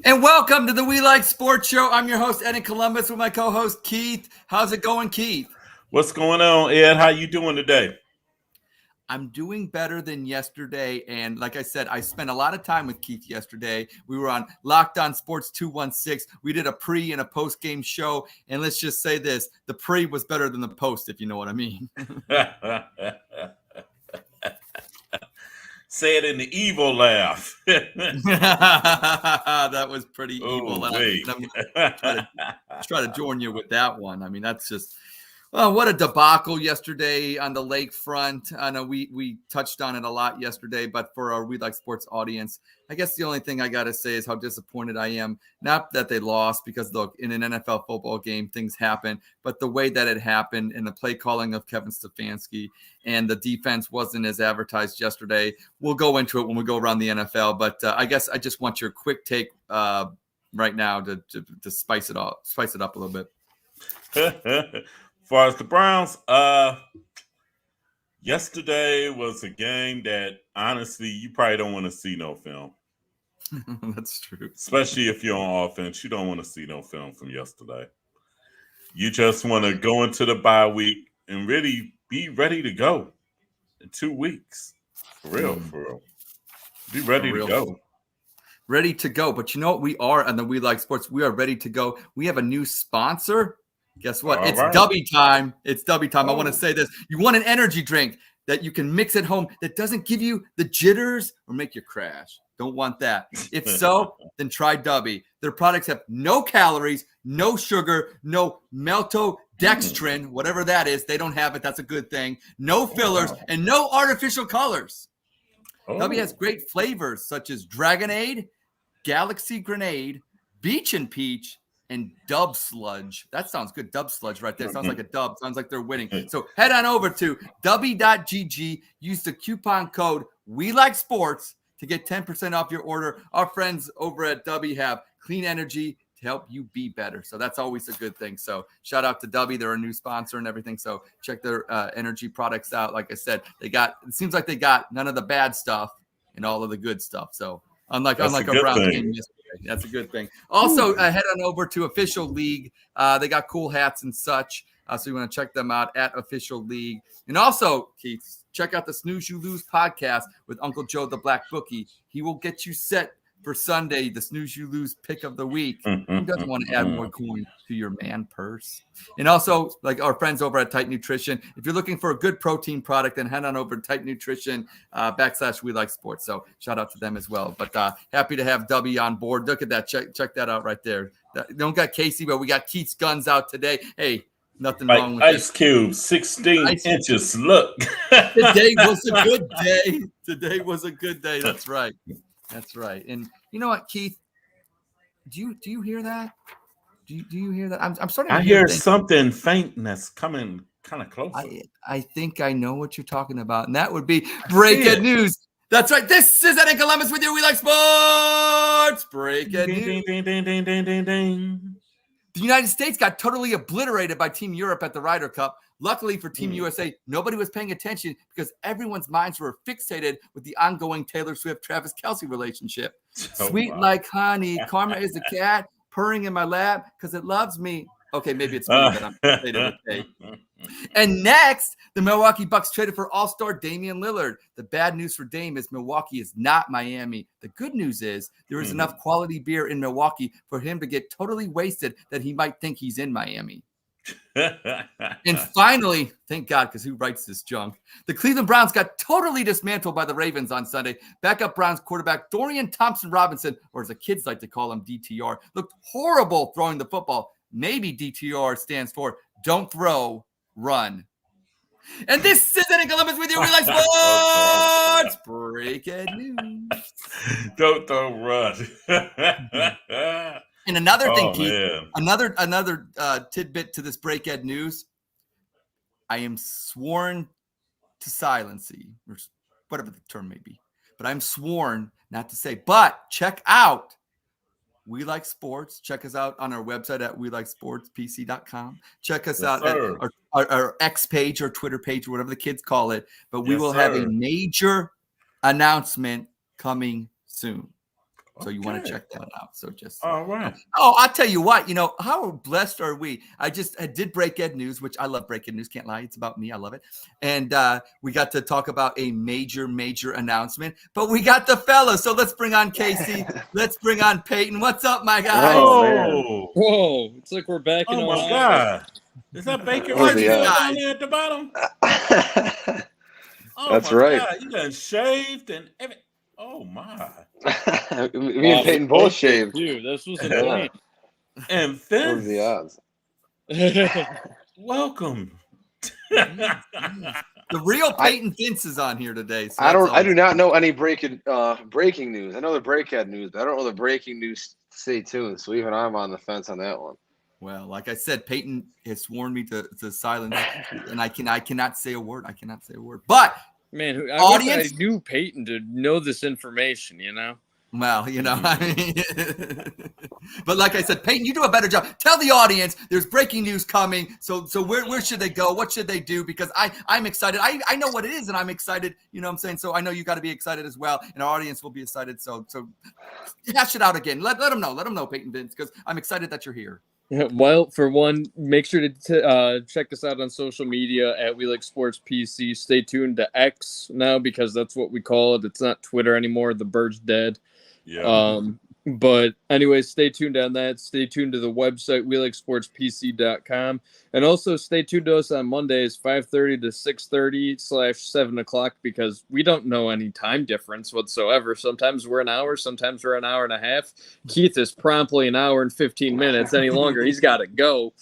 And welcome to the We Like Sportz Show. I'm your host, Ed in Columbus, with my co-host, Keith. How's it going, Keith? What's going on, Ed? How you doing today? I'm doing better than yesterday. And like I said, I spent a lot of time with Keith yesterday. We were on Locked On Sports 216. We did a pre and a post-game show. And let's just say this, the pre was better than the post, if you know what I mean. Say it in the evil laugh. That was pretty evil. Oh, wait. I'm gonna try to join you with that one. I mean, that's just, well, what a debacle yesterday on the lakefront. I know we touched on it a lot yesterday, but for our We Like Sportz audience, I guess the only thing I got to say is how disappointed I am. Not that they lost, because look, in an NFL football game, things happen, but the way that it happened and the play calling of Kevin Stefanski and the defense wasn't as advertised yesterday. We'll go into it when we go around the NFL, but I guess I just want your quick take right now to spice it up a little bit. As far as the Browns, yesterday was a game that honestly you probably don't want to see no film. That's true. Especially if you're on offense, you don't want to see no film from yesterday. You just want to go into the bye week and really be ready to go in 2 weeks. For real. Be ready to go. Ready to go. But you know what? We are on the We Like Sportz. We are ready to go. We have a new sponsor. Guess what? All it's right. Dubby time. It's Dubby time. Oh. I want to say this. You want an energy drink that you can mix at home that doesn't give you the jitters or make you crash. Don't want that. If so, then try Dubby. Their products have no calories, no sugar, no maltodextrin, whatever that is. They don't have it. That's a good thing. No fillers and no artificial colors. Dubby has great flavors such as Dragonade, Galaxy Grenade, Beach and Peach, and Dub Sludge. That sounds good. Dub Sludge right there. Sounds like a dub. Sounds like they're winning. So head on over to dubby.gg. Use the coupon code We Like Sportz to get 10% off your order. Our friends over at Dubby have clean energy to help you be better. So that's always a good thing. So shout out to Dubby. They're a new sponsor and everything. So check their energy products out. Like I said, it seems like they got none of the bad stuff and all of the good stuff. So unlike our Browns game yesterday. That's a good thing. Also, head on over to Official League. They got cool hats and such. So you want to check them out at Official League. And also, Keith, check out the Snooze You Lose podcast with Uncle Joe the Black Bookie. He will get you set for Sunday, the Snooze You Lose pick of the week. Who doesn't want to add more coin to your man purse? And also, like our friends over at Tight Nutrition, if you're looking for a good protein product, then head on over to Tight Nutrition / We Like Sportz. So shout out to them as well. But happy to have Dubby on board. Look at that. Check that out right there. Don't got Casey, but we got Keith's guns out today. Hey, nothing like wrong with Ice it. Cube, 16 inches. Look. Today was a good day. Today was a good day. That's right. That's right. And you know what, Keith? Do you hear that? Do you hear that? I'm starting to hear something faint that's coming kind of close. I think I know what you're talking about, and that would be breaking news. That's right. This is Ed in Columbus with you. We Like Sportz. Breaking news. Ding, ding, ding, ding, ding, ding. The United States got totally obliterated by Team Europe at the Ryder Cup. Luckily for Team USA, nobody was paying attention because everyone's minds were fixated with the ongoing Taylor Swift-Travis Kelce relationship. Sweet like honey, karma is a cat purring in my lap because it loves me. Okay, maybe it's me, but I'm fixated with And next, the Milwaukee Bucks traded for All-Star Damian Lillard. The bad news for Dame is Milwaukee is not Miami. The good news is there is enough quality beer in Milwaukee for him to get totally wasted that he might think he's in Miami. And finally, thank God, because who writes this junk? The Cleveland Browns got totally dismantled by the Ravens on Sunday. Backup Browns quarterback Dorian Thompson-Robinson, or as the kids like to call him, DTR, looked horrible throwing the football. Maybe DTR stands for Don't Throw, Run. And this is Ed in Columbus with you. We Like Sportz. Breaking news. Don't throw, run. And another thing, Keith, another tidbit to this break ed news. I am sworn to silency, or whatever the term may be, but I'm sworn not to say. But check out We Like Sportz. Check us out on our website at WeLikeSportsPC.com. Check us out at our X page or Twitter page or whatever the kids call it. But we will have a major announcement coming soon. So you want to check that out. So just all right. Oh, I'll tell you what, how blessed are we? I did break ed news, which I love breaking news. Can't lie. It's about me. I love it. And we got to talk about a major, major announcement, but we got the fellas. So let's bring on Casey. Let's bring on Peyton. What's up, my guys? Oh, whoa. It's like we're back in my Ohio. God. Is that Bacon Where's right you there guys? down there at the bottom? That's right. God. You done shaved and everything. Oh, my. Me and Peyton both shaved. Dude, this was insane. And What are Vince, the odds? welcome. The real Peyton Vince is on here today. So I do not know any breaking news. I know the breakhead news, but I don't know the breaking news. Stay tuned. So even I'm on the fence on that one. Well, like I said, Peyton has sworn me to silence, and I cannot say a word. I cannot say a word. But Man, I audience, wish I knew Peyton to know this information, Well, but like I said, Peyton, you do a better job. Tell the audience there's breaking news coming. So where should they go? What should they do? Because I'm excited. I know what it is, and I'm excited. You know what I'm saying? So I know you got to be excited as well, and our audience will be excited. So hash it out again. Let them know. Let them know, Peyton Vince, because I'm excited that you're here. Well, for one, make sure to check us out on social media at We Like Sportz PC. Stay tuned to X now because that's what we call it. It's not Twitter anymore. The bird's dead. Yeah. But anyways, stay tuned on that. Stay tuned to the website, WeLikeSportsPC.com. And also stay tuned to us on Mondays, 5:30 to 6:30/7 o'clock, because we don't know any time difference whatsoever. Sometimes we're an hour, sometimes we're an hour and a half. Keith is promptly an hour and 15 minutes. Any longer, he's got to go.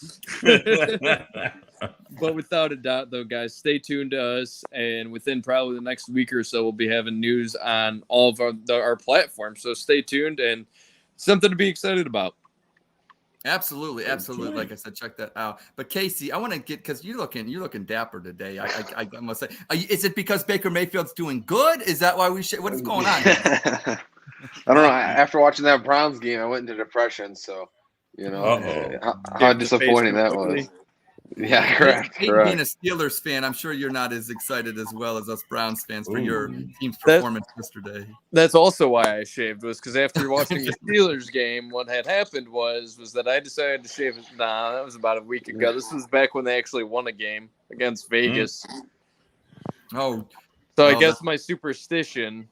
But without a doubt, though, guys, stay tuned to us. And within probably the next week or so, we'll be having news on all of our platforms. So stay tuned and something to be excited about. Absolutely. Like I said, check that out. But Casey, I want to get, because you're looking dapper today. I must say, is it because Baker Mayfield's doing good? Is that why what is going on? I don't know. After watching that Browns game, I went into depression. So, how disappointing that was. Yeah, correct. Being a Steelers fan, I'm sure you're not as excited as well as us Browns fans for your team's performance yesterday. That's also why I shaved, was because after watching the Steelers game, what had happened was that I decided to shave it. Nah, that was about a week ago. This was back when they actually won a game against Vegas. Oh, so I guess my superstition,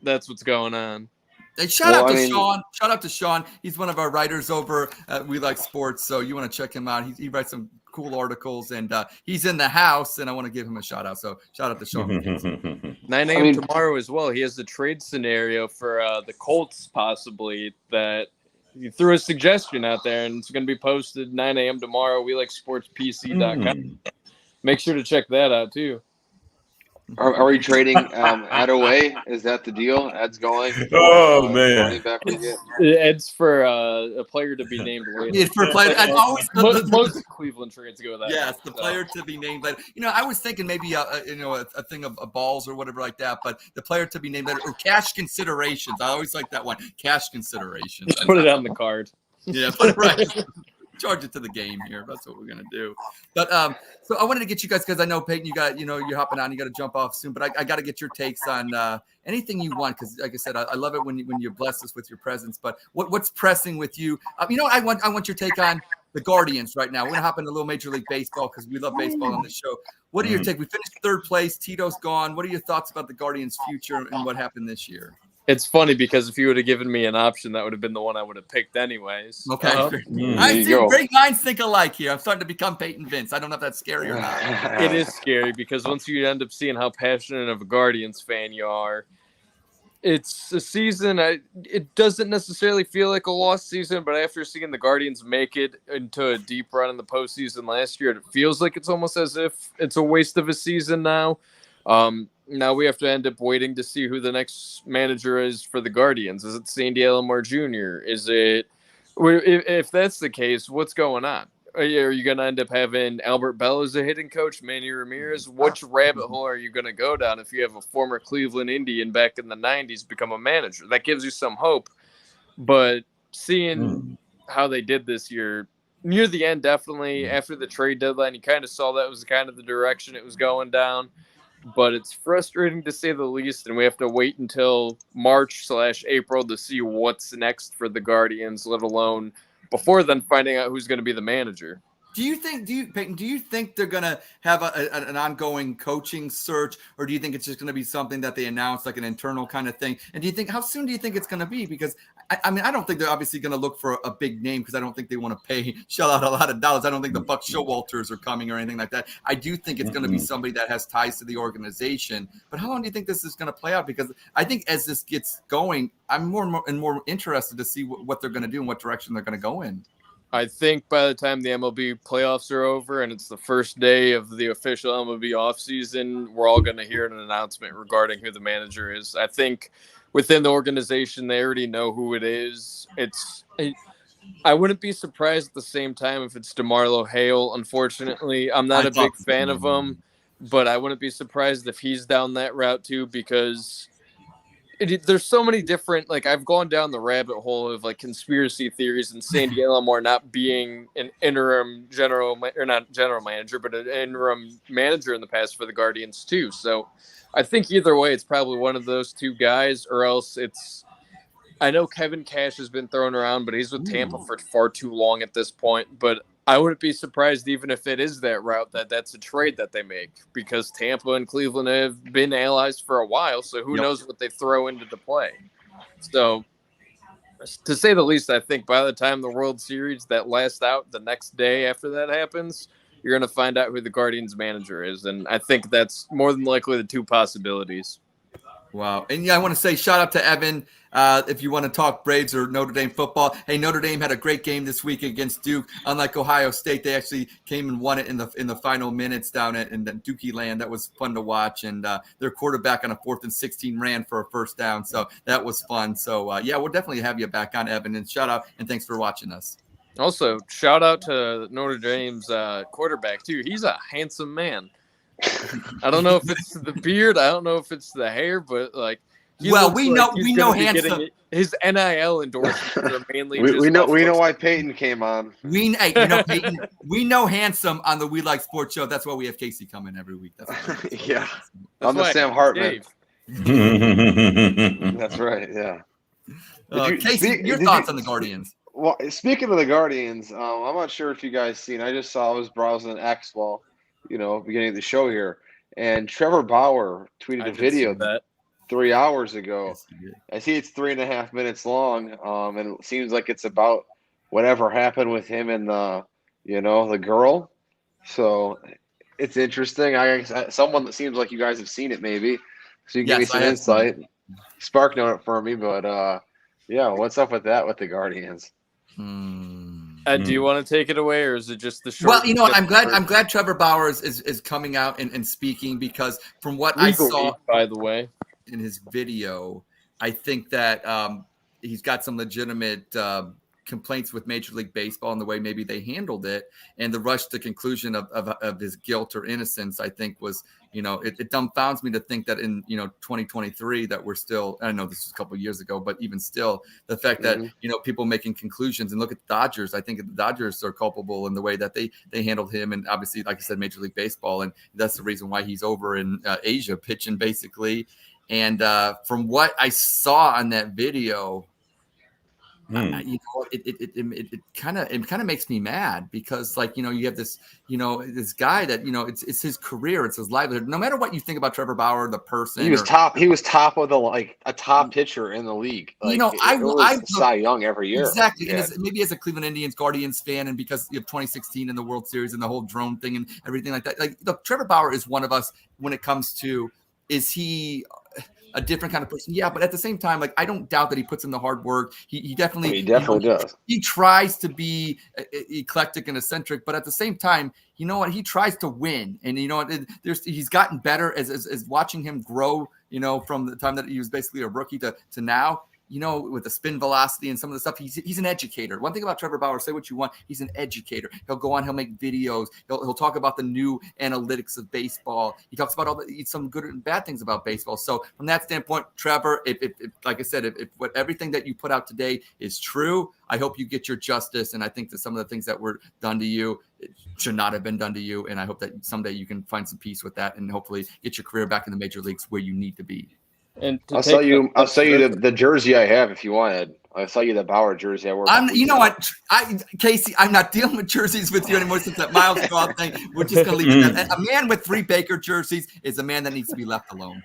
that's what's going on. Hey, shout out to Sean. Shout out to Sean. He's one of our writers over at We Like Sportz. So you want to check him out. He writes some cool articles, and he's in the house, and I want to give him a shout out. So shout out to Sean. 9 a.m. tomorrow as well. He has the trade scenario for the Colts, possibly, that he threw a suggestion out there, and it's going to be posted 9 a.m. tomorrow. WeLikeSportsPC.com. Make sure to check that out, too. Are we trading Ed away? Is that the deal? Ed's going. Oh man! Ed's for a player to be named later. It's for player. Most Cleveland trades go that. Yes, the player to be named later. I was thinking maybe a thing of balls or whatever like that, but the player to be named later or cash considerations. I always like that one. Cash considerations. Just put it on the card. Yeah, put it right. Charge it to the game here. That's what we're gonna do. But so I wanted to get you guys, because I know Peyton, you got you're hopping on. You got to jump off soon. But I got to get your takes on anything you want, because like I said, I love it when you bless us with your presence. But what's pressing with you? I want your take on the Guardians right now. We're gonna hop into a little Major League Baseball because we love baseball on this show. What are your take? We finished third place. Tito's gone. What are your thoughts about the Guardians' future and what happened this year? It's funny because if you would have given me an option, that would have been the one I would have picked anyways. Okay. I see great minds think alike here. I'm starting to become Peyton Vince. I don't know if that's scary or not. It is scary because once you end up seeing how passionate of a Guardians fan you are, it's a season. It doesn't necessarily feel like a lost season, but after seeing the Guardians make it into a deep run in the postseason last year, it feels like it's almost as if it's a waste of a season now. Now we have to end up waiting to see who the next manager is for the Guardians. Is it Sandy Alomar Jr.? Is it, if that's the case, what's going on? Are you going to end up having Albert Bell as a hitting coach, Manny Ramirez? Which rabbit hole are you going to go down if you have a former Cleveland Indian back in the 90s become a manager? That gives you some hope. But seeing how they did this year, near the end, definitely after the trade deadline, you kind of saw that was kind of the direction it was going down. but it's frustrating to say the least, and we have to wait until March/April to see what's next for the Guardians, let alone before then finding out who's going to be the manager. Peyton, do you think they're going to have an ongoing coaching search, or do you think it's just going to be something that they announce, like an internal kind of thing? And how soon do you think it's going to be? Because I don't think they're obviously going to look for a big name, because I don't think they want to shell out a lot of dollars. I don't think the Buck Showalters are coming or anything like that. I do think it's going to be somebody that has ties to the organization. But how long do you think this is going to play out? Because I think as this gets going, I'm more and more interested to see what they're going to do and what direction they're going to go in. I think by the time the MLB playoffs are over and it's the first day of the official MLB offseason, we're all going to hear an announcement regarding who the manager is. I think within the organization, they already know who it is. I wouldn't be surprised at the same time if it's DeMarlo Hale. Unfortunately, I'm not a big fan of him, but I wouldn't be surprised if he's down that route too, because there's so many different, like, I've gone down the rabbit hole of like conspiracy theories and Sandy Elmore not being an interim not general manager, but an interim manager in the past for the Guardians too. So I think either way, it's probably one of those two guys, or else I know Kevin Cash has been thrown around, but he's with Tampa for far too long at this point. But I wouldn't be surprised even if it is that route, that's a trade that they make, because Tampa and Cleveland have been allies for a while. So who knows what they throw into the play. So to say the least, I think by the time the World Series that lasts out the next day after that happens, you're going to find out who the Guardians manager is. And I think that's more than likely the two possibilities. Wow. And I want to say shout out to Evan. If you want to talk Braves or Notre Dame football. Hey, Notre Dame had a great game this week against Duke. Unlike Ohio State, they actually came and won it in the final minutes down in the Dookie land. That was fun to watch. And their quarterback on a 4th and 16 ran for a first down. So that was fun. So, we'll definitely have you back on, Evan. And shout out and thanks for watching us. Also, shout out to Notre Dame's quarterback, too. He's a handsome man. I don't know if it's the beard. I don't know if it's the hair, but like, we know handsome. His NIL endorsements are mainly. we know why Peyton came on. Peyton. We know handsome on the We Like Sportz Show. That's why we have Casey come in every week. Yeah, I'm the Sam Hartman. That's right. Yeah. Casey, your thoughts on the Guardians? Well, speaking of the Guardians, I'm not sure if you guys seen. I was browsing X while beginning of the show here, and Trevor Bauer tweeted a video 3 hours ago. Yes, I see it's 3.5 minutes long, and it seems like it's about whatever happened with him and the girl. So it's interesting. Someone that seems like you guys have seen it, maybe, so you can give me some insight. Spark note it for me, but what's up with that with the Guardians? Do you want to take it away, or is it just the short? Well, you know what? I'm glad Trevor Bauer is coming out and speaking, because from what I saw, by the way, in his video, I think that he's got some legitimate complaints with Major League Baseball and the way maybe they handled it, and the rush to conclusion of his guilt or innocence. I think was, it dumbfounds me to think that in 2023 that we're still. I know this was a couple of years ago, but even still, the fact that people making conclusions, and look at the Dodgers. I think the Dodgers are culpable in the way that they handled him, and obviously, like I said, Major League Baseball, and that's the reason why he's over in Asia pitching basically. And from what I saw on that video, it kind of makes me mad, because you have this this guy that it's his career, it's his livelihood. No matter what you think about Trevor Bauer, the person, he was top of a top pitcher in the league. I Cy Young every year, exactly. Yeah. And maybe as a Cleveland Indians Guardians fan, and because you have 2016 in the World Series and the whole drone thing and everything like that, look, Trevor Bauer is one of us when it comes to, is he a different kind of person? Yeah, but at the same time, I don't doubt that he puts in the hard work. He definitely does. He tries to be eclectic and eccentric, but at the same time, he tries to win. And he's gotten better as watching him grow. From the time that he was basically a rookie to now. with the spin velocity and some of the stuff, he's an educator. One thing about Trevor Bauer, say what you want, he's an educator. He'll go on, he'll make videos, he'll talk about the new analytics of baseball. He talks about some good and bad things about baseball. So from that standpoint, Trevor, if like I said, if everything that you put out today is true, I hope you get your justice. And I think that some of the things that were done to you should not have been done to you. And I hope that someday you can find some peace with that and hopefully get your career back in the major leagues where you need to be. And I'll sell you the jersey I have if you wanted. I'll sell you the Bauer jersey I wore. You know what, Casey, I'm not dealing with jerseys with you anymore since that Miles Golf thing. We're just going to leave it at that. A man with 3 Baker jerseys is a man that needs to be left alone.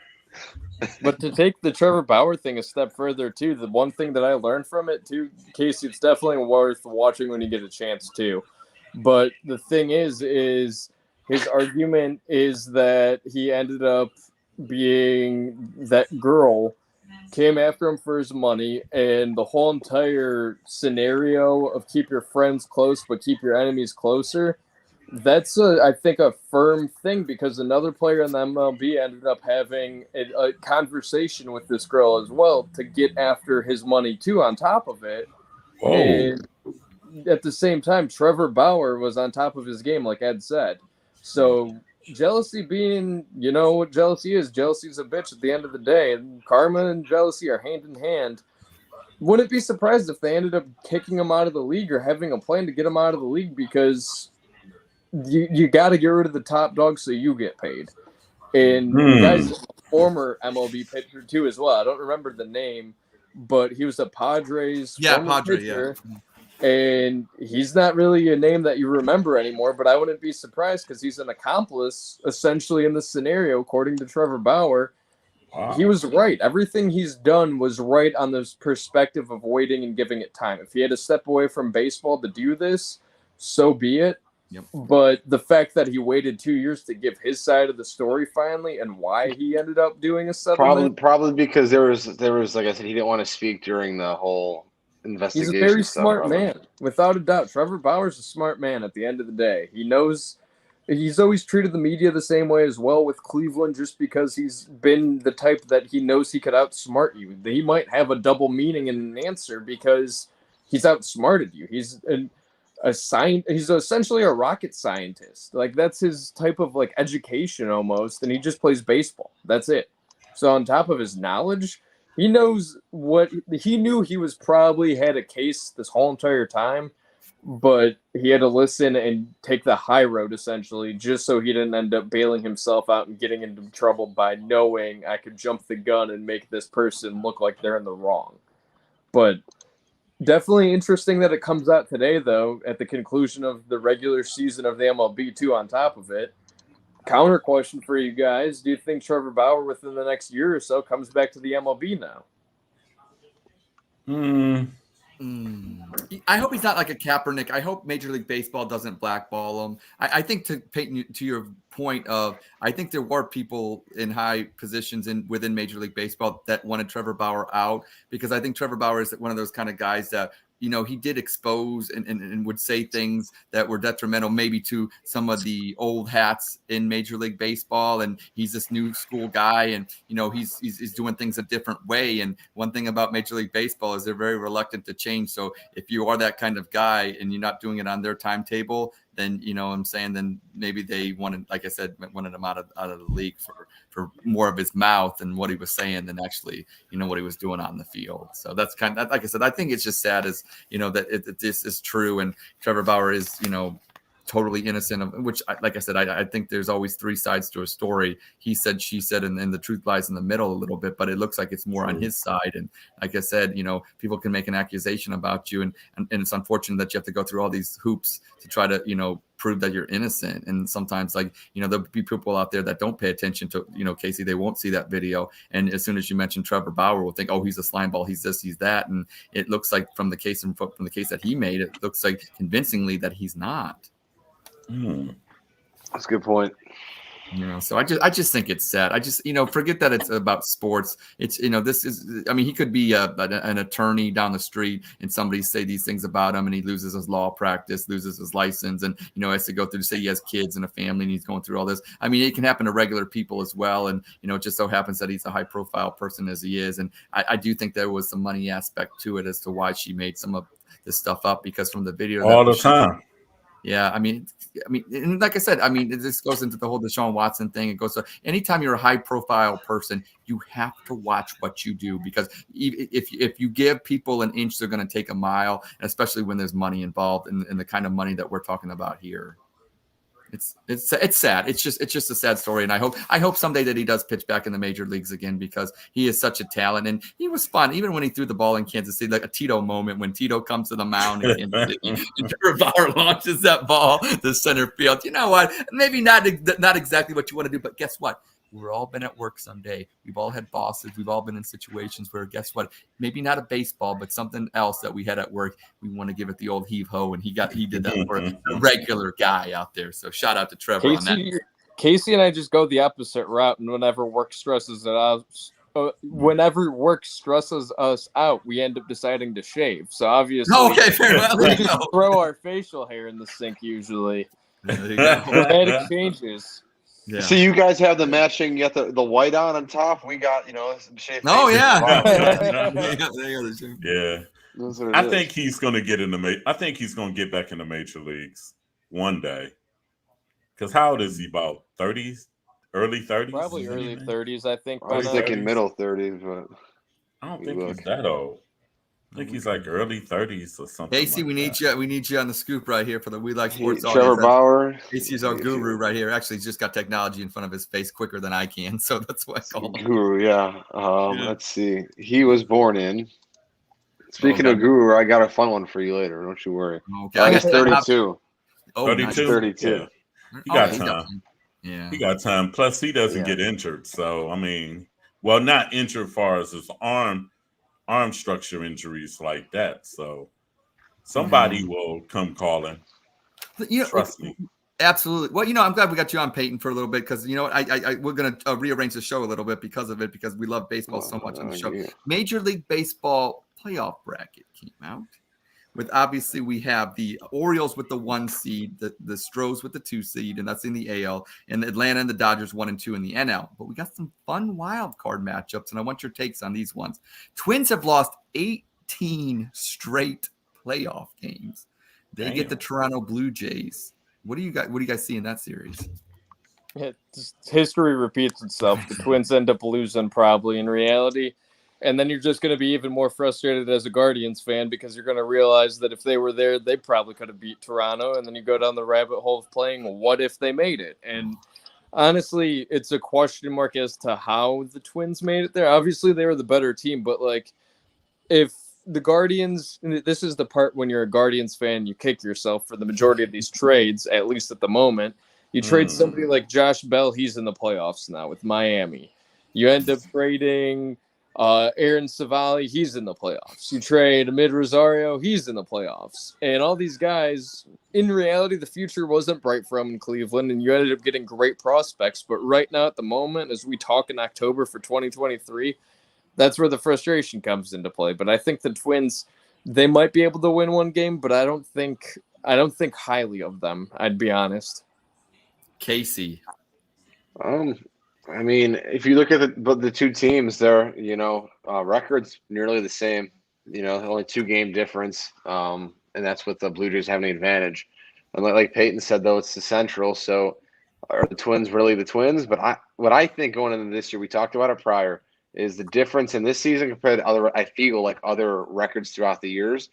But to take the Trevor Bauer thing a step further, too, the one thing that I learned from it, too, Casey, it's definitely worth watching when you get a chance, too. But the thing is his argument is that he ended up being that girl came after him for his money, and the whole entire scenario of keep your friends close but keep your enemies closer, that's I think a firm thing, because another player in the MLB ended up having a conversation with this girl as well to get after his money too on top of it. Whoa. And at the same time, Trevor Bauer was on top of his game, like Ed said. So jealousy being, what jealousy is. Jealousy is a bitch at the end of the day. And karma and jealousy are hand in hand. Wouldn't be surprised if they ended up kicking him out of the league or having a plan to get him out of the league, because you got to get rid of the top dog so you get paid. And the guy's a former MLB pitcher too as well. I don't remember the name, but he was a Padres pitcher. Yeah. And he's not really a name that you remember anymore, but I wouldn't be surprised because he's an accomplice essentially in this scenario, according to Trevor Bauer. Wow. He was right. Everything he's done was right on this perspective of waiting and giving it time. If he had to step away from baseball to do this, so be it. Yep. But the fact that he waited 2 years to give his side of the story finally, and why he ended up doing a settlement, probably because there was like I said, he didn't want to speak during the whole investigation. He's a very smart man, without a doubt. Trevor Bauer's a smart man at the end of the day. He knows he's always treated the media the same way as well with Cleveland, just because he's been the type that he knows he could outsmart you. He might have a double meaning in an answer because he's outsmarted you. He's essentially a rocket scientist. Like, that's his type of like education almost, and he just plays baseball. That's it. So on top of his knowledge, he knows he knew he was probably had a case this whole entire time, but he had to listen and take the high road essentially, just so he didn't end up bailing himself out and getting into trouble by knowing I could jump the gun and make this person look like they're in the wrong. But definitely interesting that it comes out today, though, at the conclusion of the regular season of the MLB too, on top of it. Counter question for you guys. Do you think Trevor Bauer within the next year or so comes back to the MLB now? I hope he's not like a Kaepernick. I hope Major League Baseball doesn't blackball him. I think to your point of, I think there were people in high positions within Major League Baseball that wanted Trevor Bauer out, because I think Trevor Bauer is one of those kind of guys that, he did expose and would say things that were detrimental maybe to some of the old hats in Major League Baseball. And he's this new school guy, and, he's doing things a different way. And one thing about Major League Baseball is they're very reluctant to change. So if you are that kind of guy and you're not doing it on their timetable, then, then maybe they wanted, like I said, wanted him out of the league for more of his mouth and what he was saying than actually, what he was doing on the field. So that's kind of, like I said, I think it's just sad as, that this is true. And Trevor Bauer is, totally innocent of, which, like I said, I think there's always 3 sides to a story. He said, she said, and the truth lies in the middle a little bit, but it looks like it's more on his side. And like I said, people can make an accusation about you, and it's unfortunate that you have to go through all these hoops to try to, prove that you're innocent. And sometimes, like, there'll be people out there that don't pay attention to, Casey, they won't see that video. And as soon as you mention Trevor Bauer, will think, oh, he's a slime ball, he's this, he's that. And it looks like from the case that he made, it looks like convincingly that he's not. That's a good point. So I just think it's sad. I just, forget that it's about sports. It's, this is, I mean, he could be an attorney down the street and somebody say these things about him and he loses his law practice, loses his license, and, has to go through, say he has kids and a family and he's going through all this. I mean, it can happen to regular people as well. And, it just so happens that he's a high profile person as he is. And I do think there was some money aspect to it as to why she made some of this stuff up, because from the video all the time. Yeah, I mean, and like I said, this goes into the whole Deshaun Watson thing. It goes to anytime you're a high-profile person, you have to watch what you do, because if you give people an inch, they're going to take a mile, especially when there's money involved in the kind of money that we're talking about here. It's sad. It's just a sad story, and I hope someday that he does pitch back in the major leagues again, because he is such a talent, and he was fun even when he threw the ball in Kansas City, like a Tito moment when Tito comes to the mound in Kansas City and Trevor Bauer launches that ball to center field. You know what? Maybe not exactly what you want to do, but guess what? We've all been at work someday. We've all had bosses. We've all been in situations where, guess what? Maybe not a baseball, but something else that we had at work. We want to give it the old heave ho, and he did that for a regular guy out there. So shout out to Trevor on that. Casey and I just go the opposite route, and whenever work stresses us out, we end up deciding to shave. So obviously, fair enough. We just throw our facial hair in the sink usually. There you go. Dramatic changes. Yeah. So you guys have the matching, you got the white on top. We got, shaved. Oh, yeah. Yeah. I think he's going to get I think he's going to get back in the major leagues one day. Because how old is he? About 30s? Early 30s? Probably early 30s, I think. I was thinking middle 30s, but I don't think he's that old. I think he's like early 30s or something. Casey, we need you. We need you on the scoop right here for the We Like Sportz audience. Trevor Bauer. Casey's our guru right here. Actually, he's just got technology in front of his face quicker than I can, so that's why I call him Guru. Yeah. Let's see. He was born in. Speaking of Guru, I got a fun one for you later. Don't you worry. Okay. He's 32. 32. 32. Yeah. He got time. Yeah. He got time. Plus, he doesn't get injured. So, not injured as far as his arm structure injuries like that. So somebody will come calling. Trust me. Absolutely. Well, I'm glad we got you on, Peyton, for a little bit, because we're going to rearrange the show a little bit because of it, because we love baseball so much on the show. Yeah. Major League Baseball playoff bracket came out. With obviously we have the Orioles with the 1 seed, the Stros with the 2 seed, and that's in the AL, and Atlanta and the Dodgers 1 and 2 in the NL. But we got some fun wild card matchups, and I want your takes on these ones. Twins have lost 18 straight playoff games. They get the Toronto Blue Jays. What do you guys see in that series? History repeats itself. The Twins end up losing probably in reality. And then you're just going to be even more frustrated as a Guardians fan, because you're going to realize that if they were there, they probably could have beat Toronto. And then you go down the rabbit hole of playing, what if they made it? And honestly, it's a question mark as to how the Twins made it there. Obviously, they were the better team, but if the Guardians, this is the part when you're a Guardians fan, you kick yourself for the majority of these trades, at least at the moment. You trade somebody like Josh Bell, he's in the playoffs now with Miami. You end up trading Aaron Savali, he's in the playoffs. You trade Amid Rosario, he's in the playoffs. And all these guys, in reality, the future wasn't bright for them in Cleveland, and you ended up getting great prospects. But right now, at the moment, as we talk in October for 2023, that's where the frustration comes into play. But I think the Twins, they might be able to win one game, but I don't think highly of them, I'd be honest. Casey. If you look at the two teams, their records nearly the same. Only 2-game difference, and that's with the Blue Jays having an advantage. And like Peyton said, though, it's the Central. So are the Twins really the Twins? But what I think going into this year, we talked about it prior, is the difference in this season compared to other records throughout the years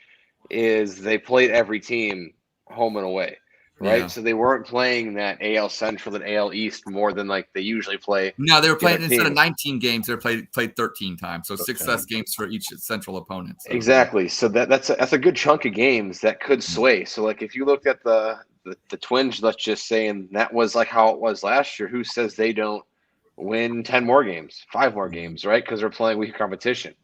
is they played every team home and away. Right, so they weren't playing that AL Central and AL East more than they usually play. No, they were playing instead of 19 games. They played 13 times, so 6 less games for each Central opponent. So. Exactly. So that's a good chunk of games that could sway. So if you looked at the Twins, let's just say, and that was how it was last year. Who says they don't win 10 more games, 5 more games, right? Because they're playing weak competition.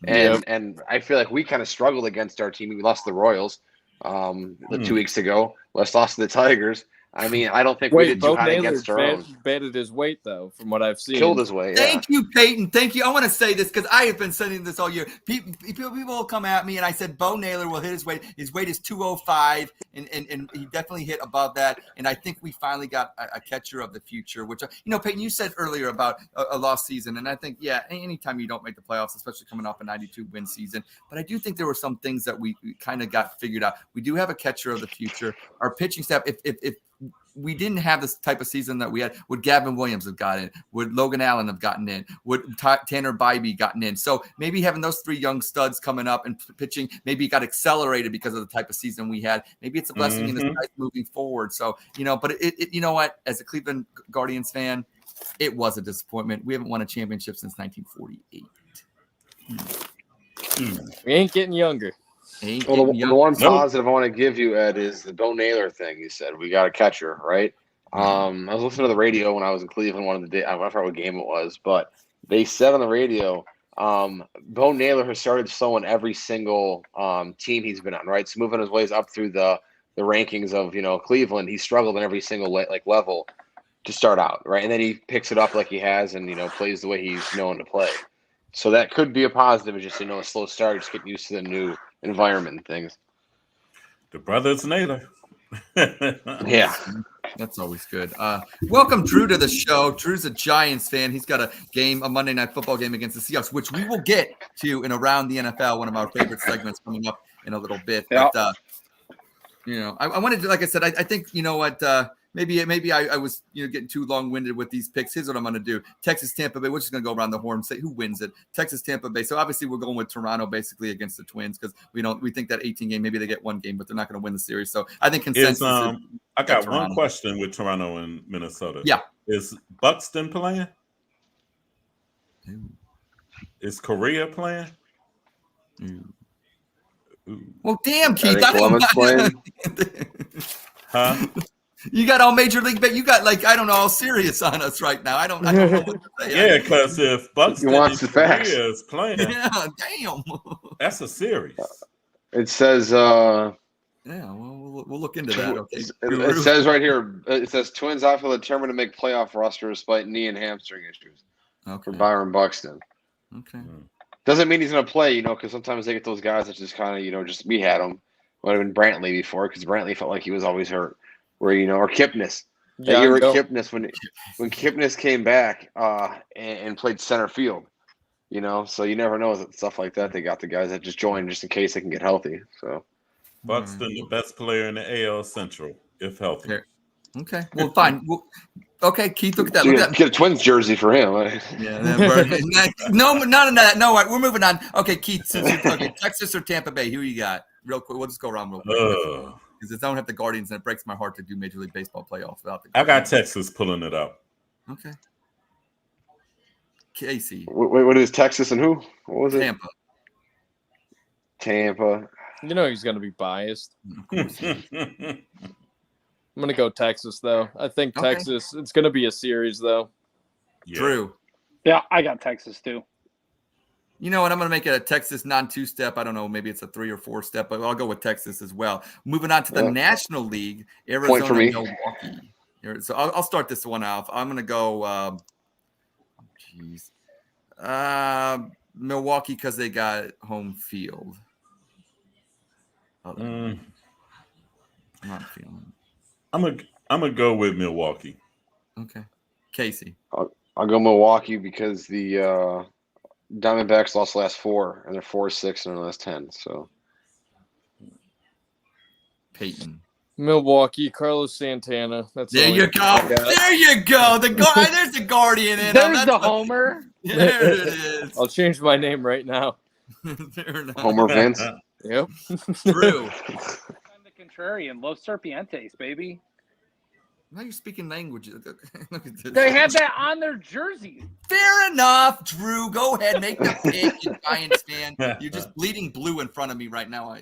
And I feel like we kind of struggled against our team. We lost the Royals 2 weeks ago. Lost to the Tigers. I mean, I don't think we did too Bo hot Naylor against our own. batted his weight, though, from what I've seen. Killed his weight. Yeah. Thank you, Peyton. Thank you. I want to say this because I have been saying this all year. People will come at me, and I said Bo Naylor will hit his weight. His weight is 205, and he definitely hit above that. And I think we finally got a catcher of the future, which, Peyton, you said earlier about a lost season. And I think, yeah, anytime you don't make the playoffs, especially coming off a 92-win season. But I do think there were some things that we kind of got figured out. We do have a catcher of the future. Our pitching staff, if we didn't have this type of season that we had, would Gavin Williams have gotten in? Would Logan Allen have gotten in? Would Tanner Bybee gotten in? So maybe having those three young studs coming up and pitching, maybe it got accelerated because of the type of season we had. Maybe it's a blessing in disguise moving forward. So, but it you know what? As a Cleveland Guardians fan, it was a disappointment. We haven't won a championship since 1948. We ain't getting younger. Well, the one positive I want to give you, Ed, is the Bo Naylor thing. You said we got a catcher, right? I was listening to the radio when I was in Cleveland one of the days. I forgot what game it was, but they said on the radio, Bo Naylor has started slowing every single team he's been on, right? So moving his ways up through the rankings of Cleveland, he struggled in every single level to start out, right? And then he picks it up like he has, and plays the way he's known to play. So that could be a positive. It's just a slow start, just getting used to the new environment and things. The brothers Naylor. Yeah. That's always good. Welcome Drew to the show. Drew's a Giants fan. He's got a Monday Night Football game against the Seahawks, which we will get to in Around the NFL, one of our favorite segments coming up in a little bit. Yeah. But, I wanted to, like I said, I think, maybe I was, getting too long-winded with these picks. Here's what I'm going to do. Texas, Tampa Bay. We're just going to go around the horn and say who wins it. Texas, Tampa Bay. So obviously we're going with Toronto basically against the Twins because we think that 18 game, maybe they get one game, but they're not going to win the series. So I think consensus. I got one question with Toronto and Minnesota. Yeah. Is Buxton playing? Is Korea playing? Well, damn, Keith. Huh? You got all Major League, but you got all serious on us right now. I don't know what to say. Yeah, because if Buxton and Korea is playing, damn, that's a series. It says, yeah, well, we'll look into that. Okay. It says right here, it says Twins outfield determined to make playoff roster despite knee and hamstring issues for Byron Buxton. Okay. Doesn't mean he's going to play, because sometimes they get those guys that just kind of, just we had them. Would have been Brantley before because Brantley felt like he was always hurt. Or Kipnis. That year at Kipnis when Kipnis came back and played center field. So you never know stuff like that. They got the guys that just join just in case they can get healthy. So Buxton, the best player in the AL Central, if healthy. Okay. Well, fine. Okay, Keith, look at that. Get a Twins jersey for him. Yeah. No, none of that. No, we're moving on. Okay, Keith. Texas or Tampa Bay? Who you got? Real quick. We'll just go around real quick. Because I don't have the Guardians, and it breaks my heart to do Major League Baseball playoffs without the Guardians. I got Texas pulling it up. Okay. Casey. What is Texas and who? What was it? Tampa. He's going to be biased. Of course. I'm going to go Texas, though. I think Texas, it's going to be a series, though. Yeah. Drew. Yeah, I got Texas, too. You know what? I'm going to make it a Texas non-two-step. I don't know. Maybe it's a 3 or 4 step, but I'll go with Texas as well. Moving on to the National League, Arizona, for me. Milwaukee. So I'll start this one off. I'm going to go Milwaukee because they got home field. I'm not feeling it. I'm gonna go with Milwaukee. Okay. Casey. I'll go Milwaukee because the Diamondbacks lost the last 4, and they're 4-6 in the last 10. So, Peyton. Milwaukee, Carlos Santana. There you go. There you go. There's the Guardian in. There's the Homer. There it is. I'll change my name right now. Homer Vince. Yep. Drew. I'm the contrarian. Los Serpientes, baby. Now you're speaking languages. Look at this. They have that on their jerseys. Fair enough, Drew. Go ahead, make the pick, you Giants fan. You're just bleeding blue in front of me right now.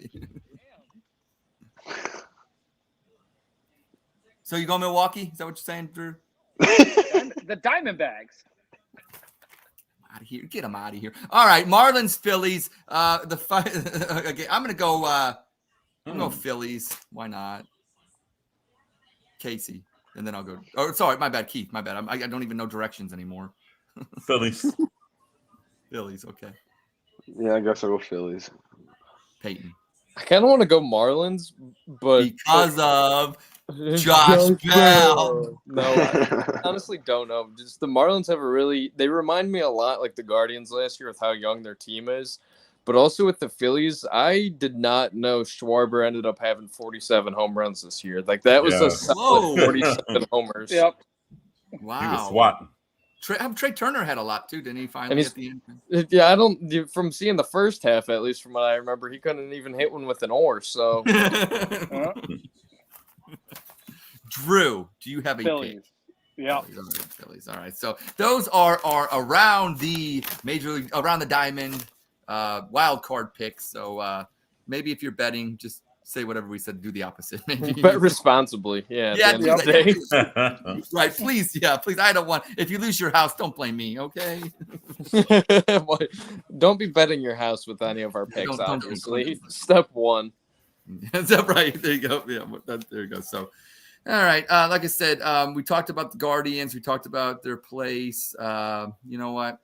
So you go Milwaukee? Is that what you're saying, Drew? The Diamondbacks. Out of here. Get them out of here. All right, Marlins, Phillies. Okay, I'm gonna go. I'm gonna go Phillies. Why not? Casey, and then I'll go. Oh, sorry, my bad, Keith. My bad. I don't even know directions anymore. Phillies. Phillies, okay. Yeah, I guess I'll go Phillies. Peyton. I kind of want to go Marlins, but because of Josh Bell. No, I honestly don't know. Just the Marlins they remind me a lot like the Guardians last year with how young their team is. But also with the Phillies, I did not know Schwarber ended up having 47 home runs this year. Like that was a solid 47 homers. Yep. Wow. He was swatting. Trey Turner had a lot too, didn't he? Finally at the end. Yeah, I don't. From seeing the first half, at least from what I remember, he couldn't even hit one with an oar. So, Drew, do you have a Phillies? pick? Yeah. Phillies. All right. So those are around the major league, around the diamond wild card picks. So maybe if you're betting, just say whatever we said. Do the opposite. Maybe bet responsibly. Yeah. Right. Please. Yeah. Please. I don't want. If you lose your house, don't blame me. Okay. Don't be betting your house with any of our picks. Obviously, don't. Step one. Is that right? There you go. Yeah. There you go. So. All right. Like I said, we talked about the Guardians. We talked about their place. You know what?